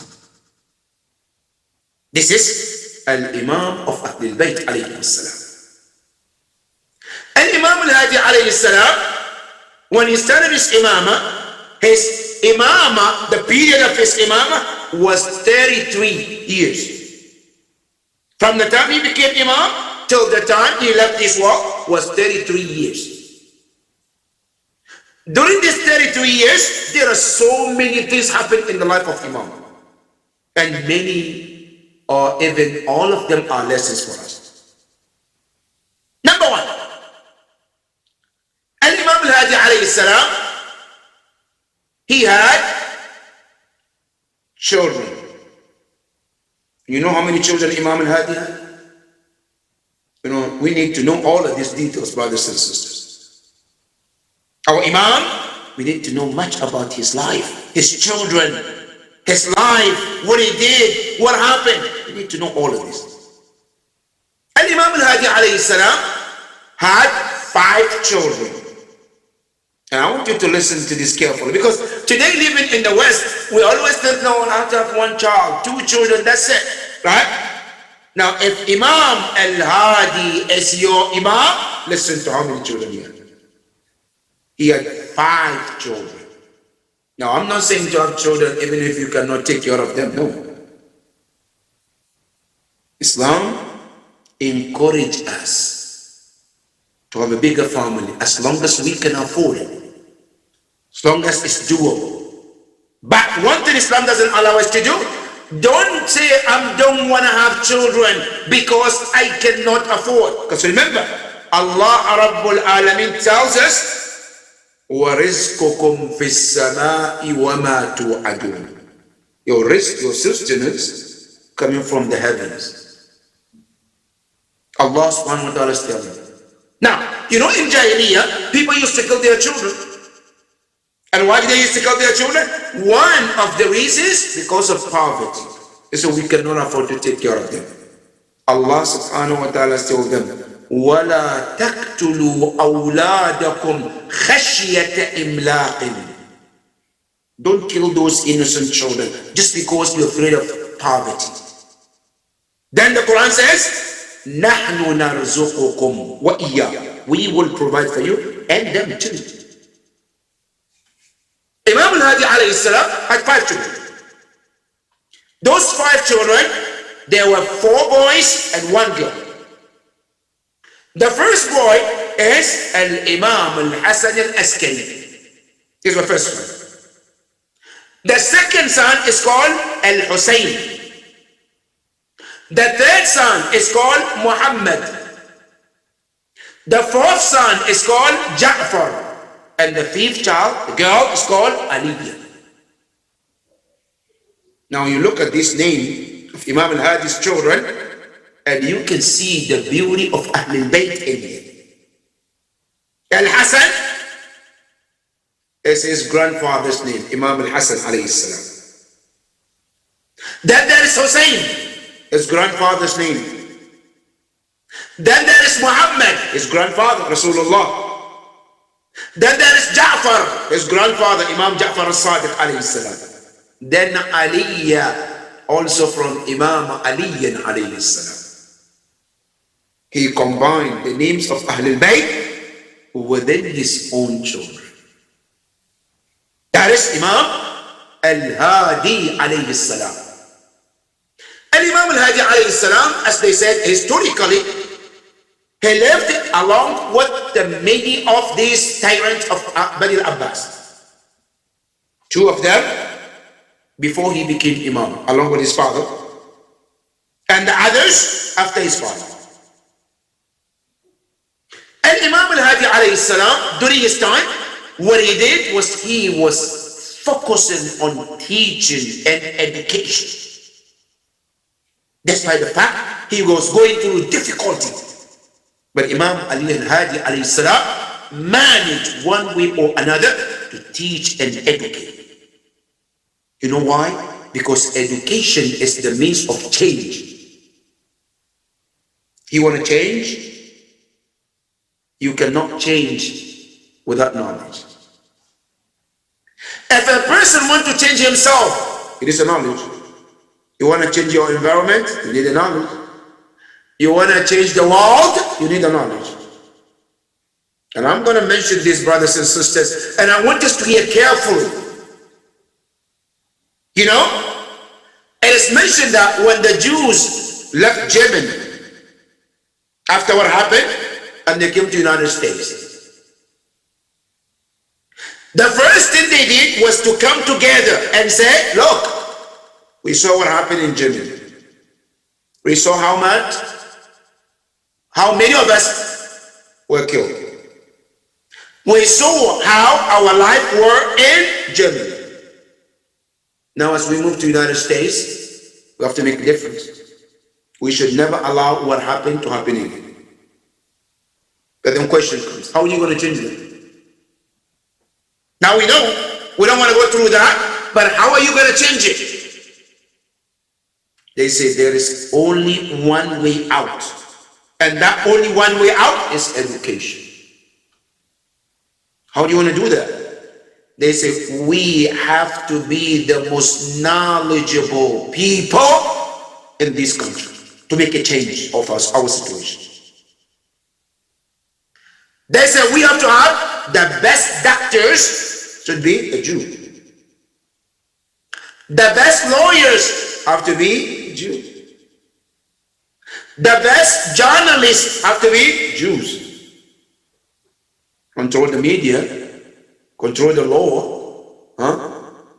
This is al-Imam of Ahlul Bayt alayhi salam. And Imam al-Hadi alayhi salam, when he started his imama, the period of his imama was 33 years. From the time he became imam till the time he left this world was 33 years. During these 33 years, there are so many things happen in the life of Imam. And many, or even all of them, are lessons for us. Number one, Al-Imam al-Hadi alayhi salam, he had children. You know how many children Imam al-Hadi had? You know, we need to know all of these details, brothers and sisters. Our Imam, we need to know much about his life, his children, his life, what he did, what happened. We need to know all of this. And Imam al-Hadi alayhi salam had 5 children. And I want you to listen to this carefully, because today living in the West, we always think, no, I have to have 1 child, 2 children, that's it, right? Now, if Imam al-Hadi is your Imam, listen to how many children he had. He had 5 children. Now, I'm not saying to have children even if you cannot take care of them. No. Islam encourages us to have a bigger family as long as we can afford it, as long as it's doable. But one thing Islam doesn't allow us to do, don't say I don't want to have children because I cannot afford. Because remember, Allah Rabbul Alameen tells us, وَرِزْقُكُمْ فِي السَّمَاءِ وَمَا تُوعَدُونَ. Your risk, your sustenance coming from the heavens. Allah subhanahu wa ta'ala is telling you. Now, you know in Jahiliyyah, people used to kill their children. And why did they used to kill their children? One of the reasons, because of poverty. So we cannot afford to take care of them. Allah subhanahu wa ta'ala told them, وَلَا تَقْتُلُوا أَوْلَادَكُمْ خَشْيَةَ إِمْلَاقٍ. Don't kill those innocent children just because you're afraid of poverty. Then the Quran says, نَحْنُ نَرْزُقُكُمْ وَإِيَّاكُمْ. We will provide for you and them too. Imam al-Hadi alayhi salam had 5 children. Those 5 children, there were 4 boys and 1 girl. The first boy is Al-Imam Al-Hasan Al-Askari. He's the first one. The second son is called Al-Husayn. The third son is called Muhammad. The fourth son is called Ja'far. And the fifth child, the girl, is called Aliyah. Now you look at this name of Imam al-Hadi's children, and you can see the beauty of Ahlul Bayt in it. Al-Hasan is his grandfather's name, Imam al-Hasan alayhi salam. Then there is Hussein, his grandfather's name. Then there is Muhammad, his grandfather, Rasulullah. Then there is Ja'far, his grandfather, Imam Ja'far al-Sadiq alayhi salam. Then Aliyah, also from Imam Ali alayhi salam. He combined the names of Ahlul Bayt within his own children. That is Imam al-Hadi alayhi salam. And Imam al-Hadi alayhi salam, as they said historically, he lived along with the many of these tyrants of Bani al-Abbas. Two of them before he became Imam, along with his father, and the others after his father. And Imam al-Hadi alayhi salam, during his time, what he did was he was focusing on teaching and education. Despite the fact he was going through difficulty. But Imam Ali al-Hadi alayhi salam managed one way or another to teach and educate. You know why? Because education is the means of change. You want to change? You cannot change without knowledge. If a person wants to change himself, it is a knowledge. You want to change your environment, you need a knowledge. You want to change the world, you need a knowledge. And I'm going to mention these, brothers and sisters, and I want us to hear carefully. You know, it is mentioned that when the Jews left Yemen, after what happened, and they came to the United States, the first thing they did was to come together and say, look, we saw what happened in Yemen. We saw how many of us were killed. We saw how our life were in Yemen. Now as we move to the United States, we have to make a difference. We should never allow what happened to happen again. But then the question comes, how are you going to change that? Now we know, we don't want to go through that, but how are you going to change it? They say there is only one way out. And that only one way out is education. How do you want to do that? They say we have to be the most knowledgeable people in this country to make a change of our situation. They say we have to have the best doctors should be a Jew. The best lawyers have to be Jews. The best journalists have to be Jews. Control the media, control the law,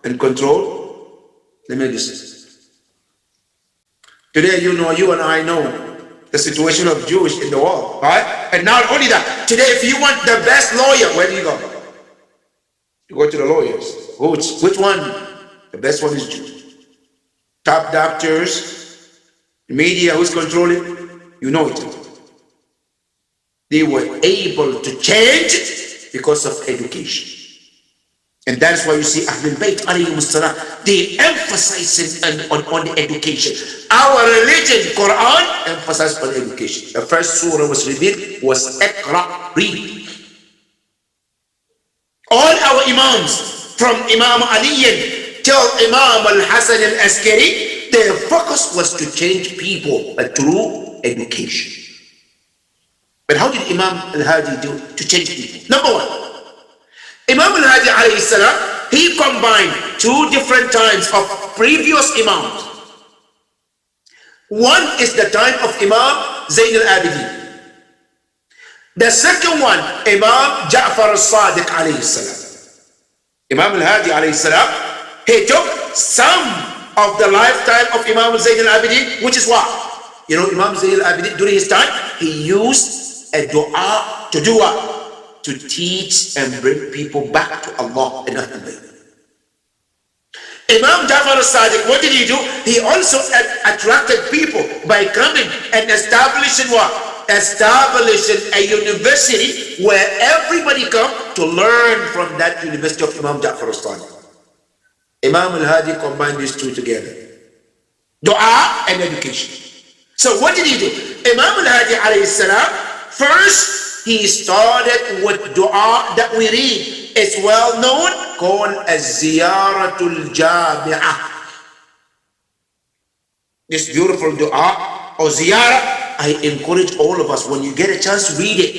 and control the medicine. Today, you and I know the situation of Jews in the world, right? And not only that, today, if you want the best lawyer, where do you go? You go to the lawyers. Which one? The best one is Jews. Top doctors, media, who's controlling? You know it. They were able to change because of education. And that's why you see Ahlul Bayt alayhim salam, they emphasize on the education. Our religion, Quran, emphasized on education. The first surah was revealed was Iqra, read. All our imams, from Imam Ali till Imam al-Hasan al-Askari, their focus was to change people through education. But how did Imam al-Hadi do to change people? Number one, Imam al-Hadi alayhi salam, he combined two different times of previous imams. One is the time of Imam Zayn al-Abidin. The second one, Imam Ja'far al-Sadiq alayhi salam. Imam al-Hadi alayhi salam, he took some of the lifetime of Imam Zayn al-Abidin, which is what? You know, Imam Zayn al-Abidin, during his time, he used a dua to do what? To teach and bring people back to Allah and Ahlul Bayt. Imam Jafar al-Sadiq, what did he do? He also attracted people by coming and establishing what? Establishing a university where everybody come to learn from that university of Imam Jafar al-Sadiq. Imam al-Hadi combined these two together. Dua and education. So what did he do? Imam al-Hadi alayhi salam, first he started with dua that we read. It's well known, called Az-Ziyaratul Jami'ah. This beautiful dua or ziyarah, I encourage all of us, when you get a chance, read it.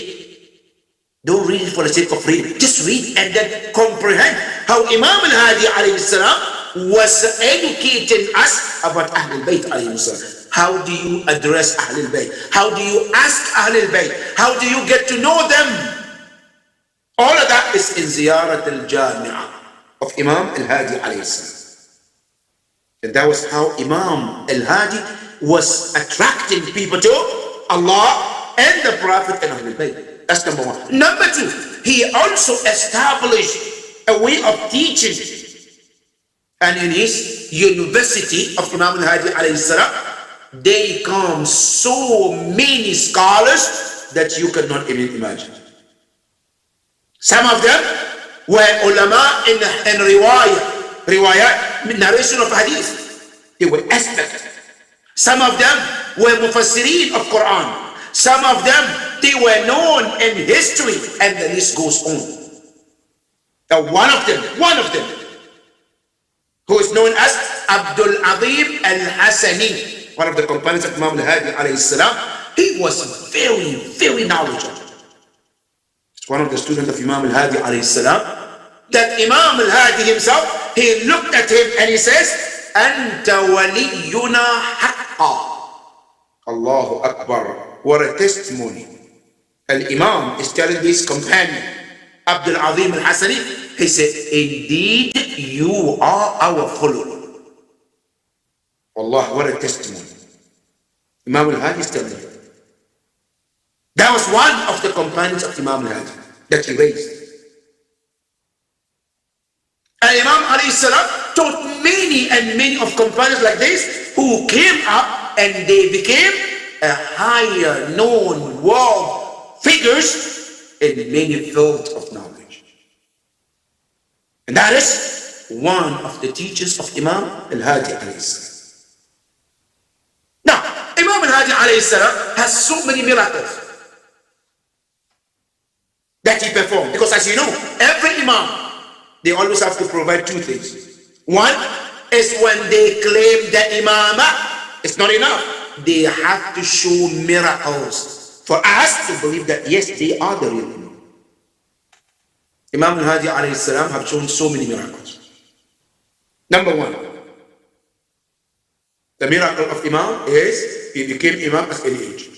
Don't read it for the sake of reading. Just read and then comprehend how Imam al-Hadi alayhi salam was educating us about Ahlul Bayt alayhi salam. How do you address Ahlul Bayt? How do you ask Ahlul Bayt? How do you get to know them? All of that is in Ziyarat al-Jami'ah of Imam al-Hadi alayhi salam. And that was how Imam al-Hadi was attracting people to Allah and the Prophet and Ahlul Bayt. That's number one. Number two, he also established a way of teaching. And in his university of Imam al-Hadi alayhi salam, they come so many scholars that you cannot even imagine. Some of them were ulama in riwayat, narration of hadith. They were experts. Some of them were mufassirin of Quran. Some of them, they were known in history, and the list goes on. One of them, who is known as Abdul Azim al-Hasani, one of the companions of Imam al-Hadi alayhi salam, he was very, very knowledgeable. One of the students of Imam al-Hadi alayhi salam, that Imam al-Hadi himself, he looked at him and he says, Anta waliyuna haqqa. Allahu Akbar. What a testimony. Al-Imam is telling this companion, Abdul Azim al-Hasani, he said, indeed you are our follower. Allah, what a testimony. Imam al-Hadi is telling him. That was one of the companions of Imam al-Hadi that he raised. And Imam alayhi salam taught many and many of companions like this who came up and they became a higher known world figures in many fields of knowledge. And that is one of the teachers of Imam al-Hadi alayhi salam. Now, Imam al-Hadi alayhi salam has so many miracles that he performed. Because as you know, every imam, they always have to provide two things. One is when they claim the imamah, it's not enough. They have to show miracles for us to believe that yes, they are the real imam. Imam al-Hadi alayhi salam have shown so many miracles. Number one, the miracle of imam is he became imam at any age.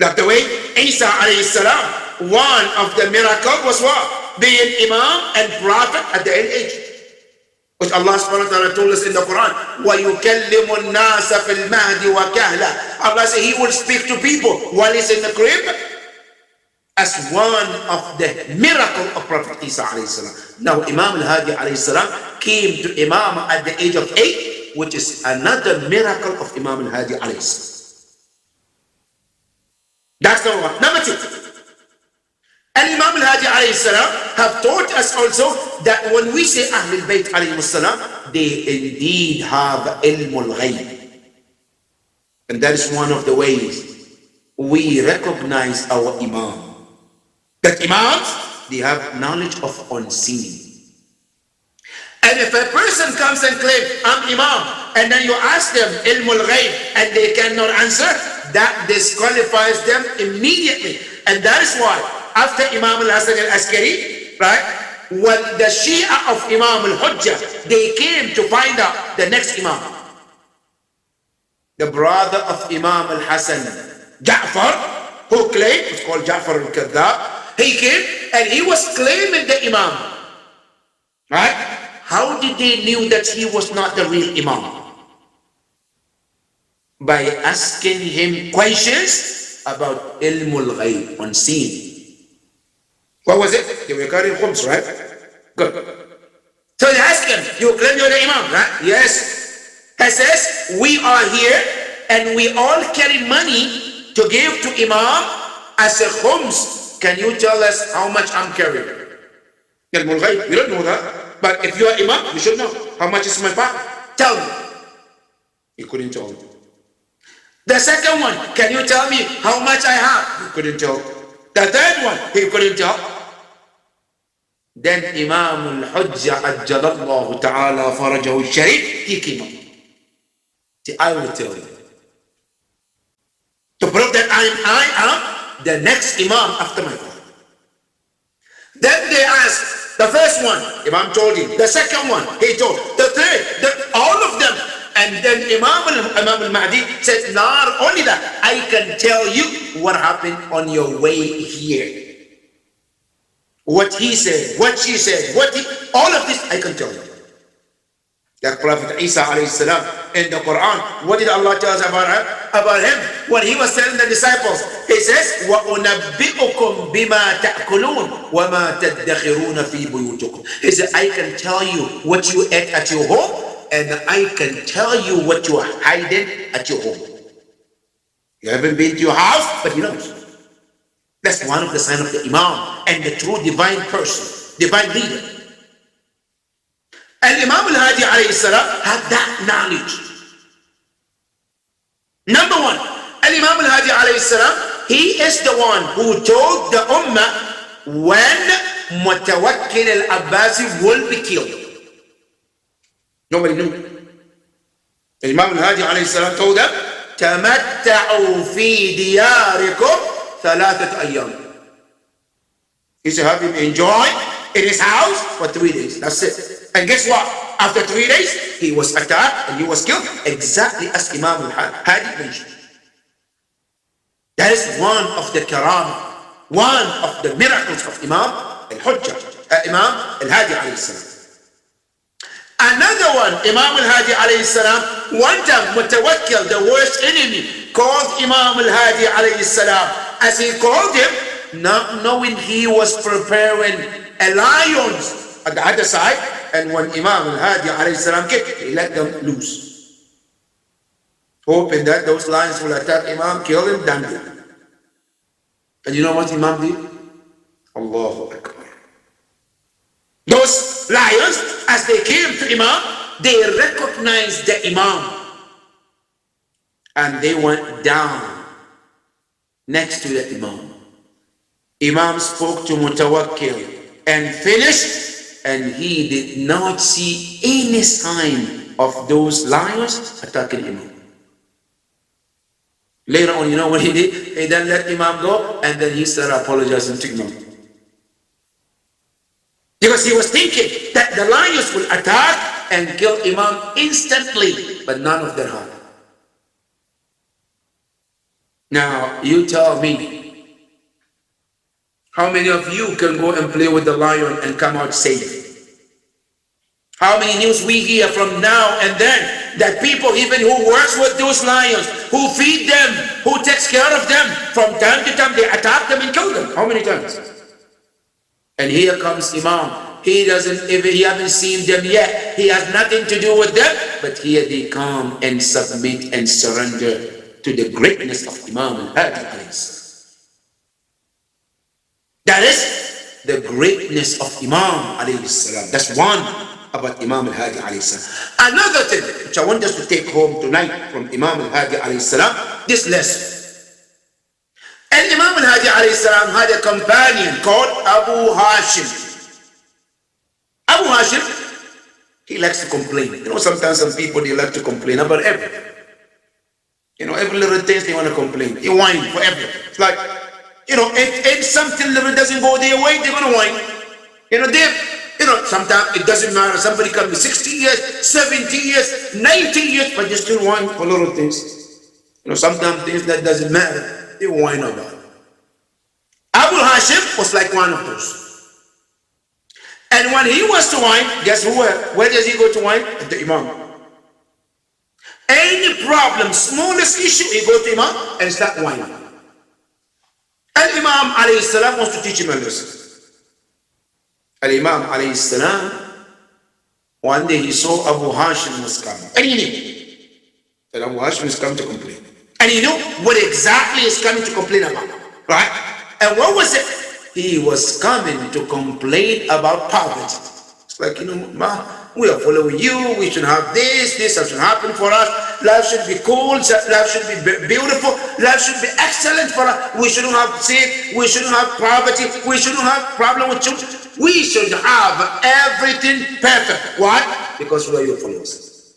Like the way Isa alayhi salam, one of the miracles was what? Being imam and prophet at the end age. Which Allah subhanahu wa ta'ala told us in the Quran, وَيُكَلِّمُ النَّاسَ فِي الْمَهْدِ وَكَهْلًا. Allah said he will speak to people while he's in the crib, as one of the miracle of Prophet Isa alayhi salam. Now Imam al-Hadi alayhi salam came to imam at the age of 8, which is another miracle of Imam al-Hadi alayhi salam. That's number one. Number two, and Imam al-Hadi alayhi salam have taught us also that when we say Ahlul Bayt alayhi salam, they indeed have ilmul ghayb. And that is one of the ways we recognize our imam. That imams, they have knowledge of unseen. And if a person comes and claims, I'm imam, and then you ask them ilmul ghayb and they cannot answer, that disqualifies them immediately. And that is why after Imam al-Hasan al-Askari, right, when the Shia of Imam al-Hujjah, they came to find out the next Imam, the brother of Imam al-Hasan, Ja'far, who claimed, it's called Ja'far al-Kadhab, he came and he was claiming the Imam, right? How did they knew that he was not the real Imam? By asking him questions about ilmul ghaib, unseen. What was it? They were carrying khums, right? Good. So they asked him, you claim you're the imam, right? Yes. He says, we are here and we all carry money to give to imam as a khums. Can you tell us how much I'm carrying? Ilmul ghaib, we don't know that. But if you are imam, you should know. How much is my part? Tell me. He couldn't tell me. The second one, can you tell me how much I have? He couldn't tell. The third one, he couldn't tell. Then Imam al-Hujjah ajjalallahu ta'ala farajahu sharif, he came up. See, I will tell you. To prove that I am the next imam after my father. Then they asked, the first one, Imam told him. The second one, he told. The third, all of them. And then Imam al-Mahdi said, not only that, I can tell you what happened on your way here. What he said, what she said, all of this I can tell you. Like Prophet Isa alayhi salam in the Quran, what did Allah tell us about him? When he was telling the disciples, he says, وَأُنَبِّئُكُمْ بِمَا تَأْكُلُونَ وَمَا تَدَّخِرُونَ فِي بُيُوتِكُمْ. He said, I can tell you what you ate at your home, and I can tell you what you are hiding at your home. You haven't been to your house, but he knows. That's one of the signs of the Imam and the true divine person, divine leader. And Imam al-Hadi alayhi salam had that knowledge. Number one, Imam al-Hadi alayhi salam, he is the one who told the Ummah when Mutawakkil al-Abbasi will be killed. Nobody knew. Imam al-Hadi alayhi salam told them, تَمَتَّعُوا فِي دِيَارِكُمْ ثَلَاثَةَ أَيَّامٍ. He said, have him enjoy in his house for 3 days. That's it. And guess what? After 3 days, he was attacked and he was killed, exactly as Imam al-Hadi mentioned. That is one of the karamah, one of the miracles of Imam al-Hujjah, Imam al-Hadi alayhi salam. Another one, Imam al-Hadi alayhi salam, one time Mutawakkil, the worst enemy, called Imam al-Hadi alayhi salam. As he called him, not knowing he was preparing a lion at the other side, and when Imam al-Hadi alayhi salam came, he let them loose, hoping that those lions will attack Imam, kill him, damn him. And you know what Imam did? Allahu Akbar. Those lions, as they came to Imam, they recognized the Imam, and they went down next to the Imam. Imam spoke to Mutawakkil and finished, and he did not see any sign of those lions attacking Imam. Later on, you know what he did? He then let Imam go, and then he started apologizing to Imam. Because he was thinking that the lions will attack and kill Imam instantly, but none of them had. Now, you tell me, how many of you can go and play with the lion and come out safe? How many news we hear from now and then that people even who works with those lions, who feed them, who takes care of them, from time to time they attack them and kill them. How many times? And here comes Imam. He haven't seen them yet. He has nothing to do with them, but here they come and submit and surrender to the greatness of Imam al-Hadi alayhi salam. That is the greatness of Imam alayhi salam. That's one about Imam al-Hadi alayhi salam. Another thing which I want us to take home tonight from Imam al-Hadi alayhi salam, this lesson. And Imam al-Hadi alayhi salam had a companion called Abu Hashim. Abu Hashim, he likes to complain. You know, sometimes some people, they like to complain about everything. You know, every little thing they want to complain. They whine for everything. It's like, you know, if something little doesn't go their way, they're going to whine. You know, sometimes it doesn't matter. Somebody comes to 60 years, 70 years, 90 years, but they still whine for little things. You know, sometimes things that doesn't matter, they whine about it. Abu Hashim was like one of those. And when he was to whine, guess where does he go to whine? At the Imam. Any problem, smallest issue, he go to Imam and start whining. Al-Imam alayhi salam wants to teach him a lesson. Al-Imam alayhi salam, one day he saw Abu Hashim was coming. And he knew that Abu Hashim is coming to complain. And he knew what exactly is coming to complain about. Right? And what was it? He was coming to complain about poverty. It's like, ma, we are following you. We should have this should happen for us. Life should be cool. Life should be beautiful. Life should be excellent for us. We shouldn't have sick. We shouldn't have poverty. We shouldn't have problem with children. We should have everything perfect. Why? Because we are your followers.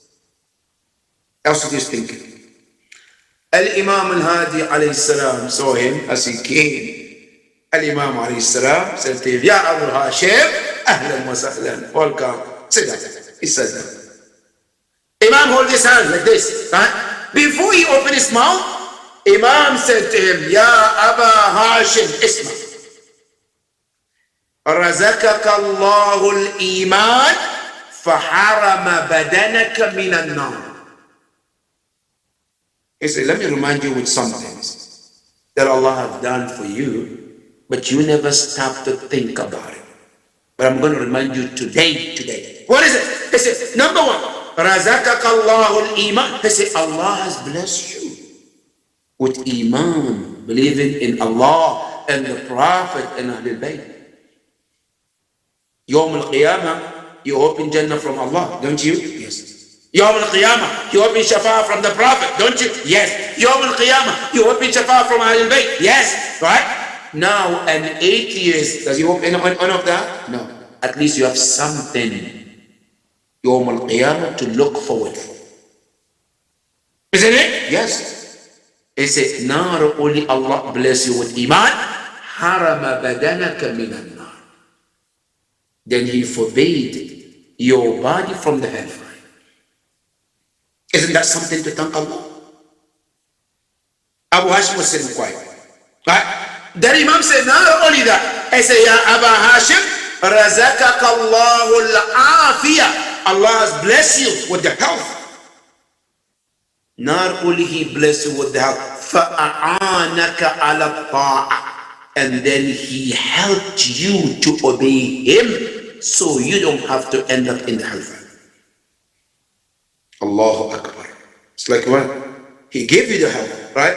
That's what he's thinking. Al-Imam al-Hadi alayhi salam saw him as he came. Al-Imam alayhi salam said to him, Ya Abu Hashim, ahlan wa sahlan, welcome. Sit down. He sat down. Imam hold his hand like this, right? Before he opened his mouth, Imam said to him, Ya Abu Hashim, isma. رزقك الله الإيمان فحرم بدنك من النار. He said, let me remind you with some things that Allah has done for you, but you never stop to think about it. But I'm going to remind you today. What is it? He said, number one, رزقك الله الإيمان. He said, Allah has blessed you with Iman, believing in Allah and the Prophet and Ahlul Bayt. Yawm al-Qiyamah, you open Jannah from Allah, don't you? Yes. Yawm al-Qiyamah, you open Shafa'ah from the Prophet, don't you? Yes. Yawm al-Qiyamah, you open Shafa'ah from Ahlul Bayt. Yes. Right? Now, in 8 years, does he open one of that? No. At least you have something, Yawm al-Qiyamah, to look forward for. Isn't it? Yes. He said, not only Allah bless you with Iman, harama badanaka minan. Then he forbade your body from the hellfire. Isn't that something to thank Allah? Abu Hashim was sitting quiet. Right? The Imam said, not only that, he said, Ya Abu Hashim, razaqaka Allahu al-afiyah. Allah has blessed you with the health. Not only he blessed you with the health, fa'a'anaka ala ta'a. And then he helped you to obey him, so you don't have to end up in the hellfire. Allahu Akbar. It's like what? He gave you the help, right?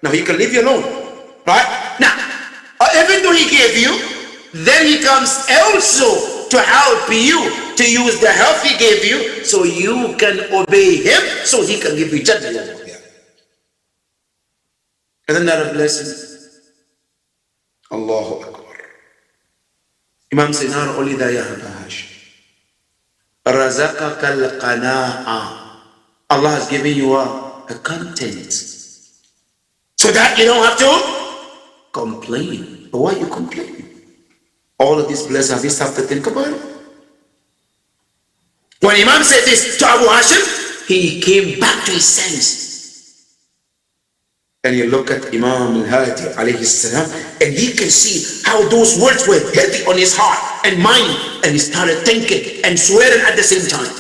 Now he can leave you alone, right? Now, even though he gave you, then he comes also to help you to use the help he gave you, so you can obey him, so he can give you Jannah. Isn't that a blessing? Allahu Akbar. Imam said, not only that, Ya Abu Hashim, razaqaka al-qana'a. Allah has given you a content, so that you don't have to complain. But why you complain? All of these blessings, have you stopped to think about it? When Imam said this to Abu Hashim, he came back to his sense. And you look at Imam al-Hadi alayhi salam, and he can see how those words were heavy on his heart and mind, and he started thinking and swearing at the same time.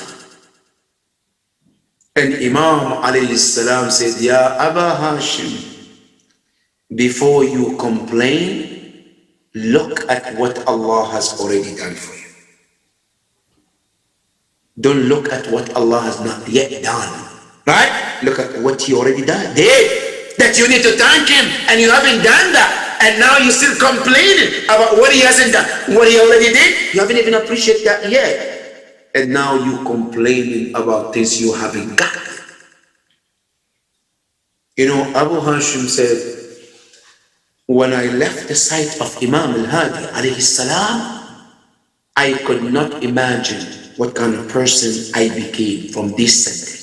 And Imam alayhi salam said, Ya Abu Hashim, before you complain, look at what Allah has already done for you. Don't look at what Allah has not yet done. Right? Look at what He already did. That you need to thank him, and you haven't done that, and now you're still complaining about what he hasn't done, what he already did. You haven't even appreciated that yet, and now you're complaining about things you haven't got. You know, Abu Hashim said, when I left the sight of Imam al-Hadi alayhi salam, I could not imagine what kind of person I became from this sentence.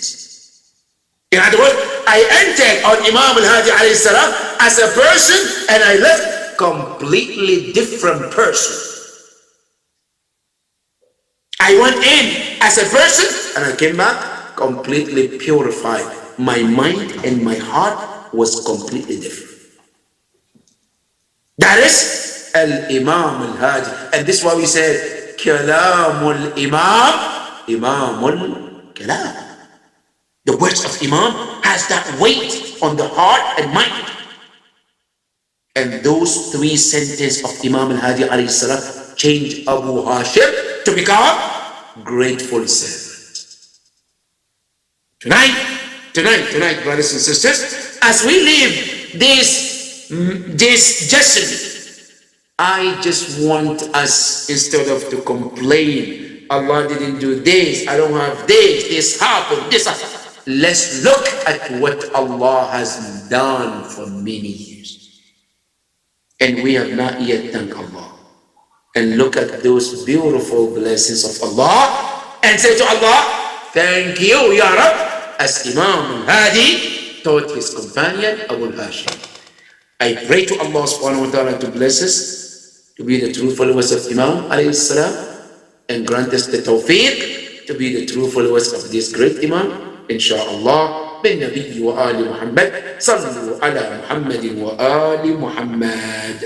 In other words, I entered on Imam al-Hadi alayhi salam as a person, and I left completely different person. I went in as a person, and I came back completely purified. My mind and my heart was completely different. That is al-Imam al-Hadi. And this is why we said, Kalamul Imam, Imamul Kalam. The words of Imam has that weight on the heart and mind. And those three sentences of Imam al-Hadi alayhi salam changed Abu Hashim to become grateful servant. Tonight, brothers and sisters, as we live this jasm, I just want us, instead of to complain, Allah didn't do this, I don't have this happened, this happened. Let's look at what Allah has done for many years. And we have not yet thanked Allah. And look at those beautiful blessings of Allah and say to Allah, thank you, Ya Rab, as Imam al-Hadi taught his companion Abu Hashim. I pray to Allah subhanahu wa ta'ala to bless us, to be the true followers of Imam alayhi salam, and grant us the tawfiq to be the true followers of this great Imam, inshaAllah, bin Nabi wa Ali Muhammad, sallu ala Muhammadin wa Ali Muhammad.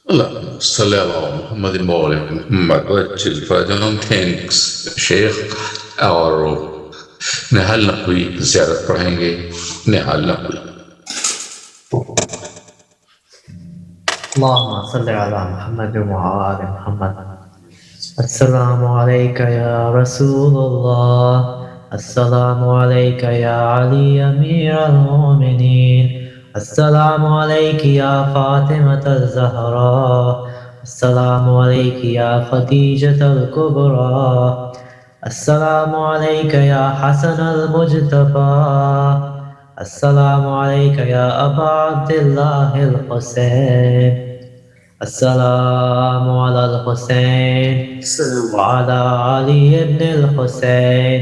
اللهم صل على محمد وآل محمد وجل فرجهم. Thanks شیخ. اور نہال نہ کوئی زیارت پڑھیں گے. نہال نہ کوئی. اللهم صل على محمد وعلى محمد. السلام عليك يا رسول الله. السلام عليك يا علي أمير المؤمنين. السلام عليك يا فاطمة الزهراء. السلام عليك يا خديجة الكبرى. السلام عليك يا حسن المجتبى. السلام عليك يا أبا عبد الله الحسين. السلام على الحسين وعلى علي بن الحسين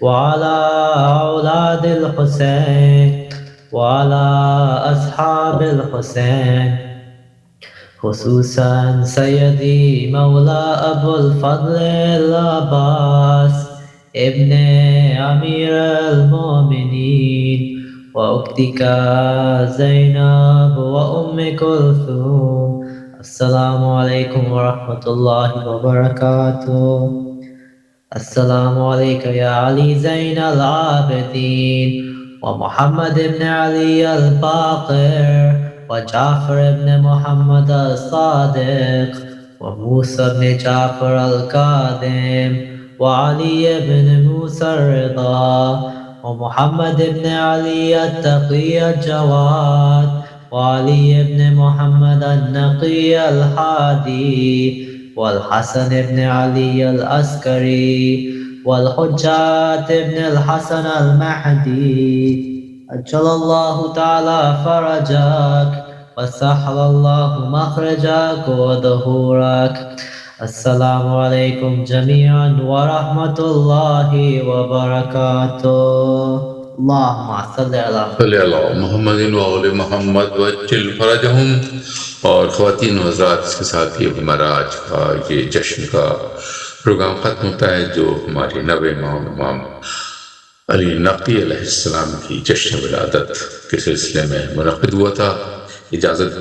وعلى أولاد الحسين وعلى أصحاب الحسين، خصوصا سيدي مولى أبو الفضل العباس ابن أمير المؤمنين، وأختك زينب وأم كلثوم. السلام عليكم ورحمة الله وبركاته. السلام عليك يا علي زين العابدين ومحمد بن علي الباقر وجعفر بن محمد الصادق وموسى بن جعفر الكاظم وعلي بن موسى الرضا ومحمد بن علي التقي الجواد وعلي بن محمد النقي الحادي والحسن بن علي العسكري والحجات بن الحسن المهدي. أجل الله تعالى فرجك وسهل الله مخرجك وظهورك. السلام عليكم جميعا ورحمة الله وبركاته. اللهم صل على محمد وآل محمد وجل فرجهم. اور خواتین و حضرات، اس کے ساتھ ہی ہمارا آج کا یہ جشن کا پروگرام ختم ہوتا ہے، جو ہمارے نوے امام علی نقی علیہ السلام کی جشن ولادت کے سلسلے میں منعقد ہوا تھا. اجازت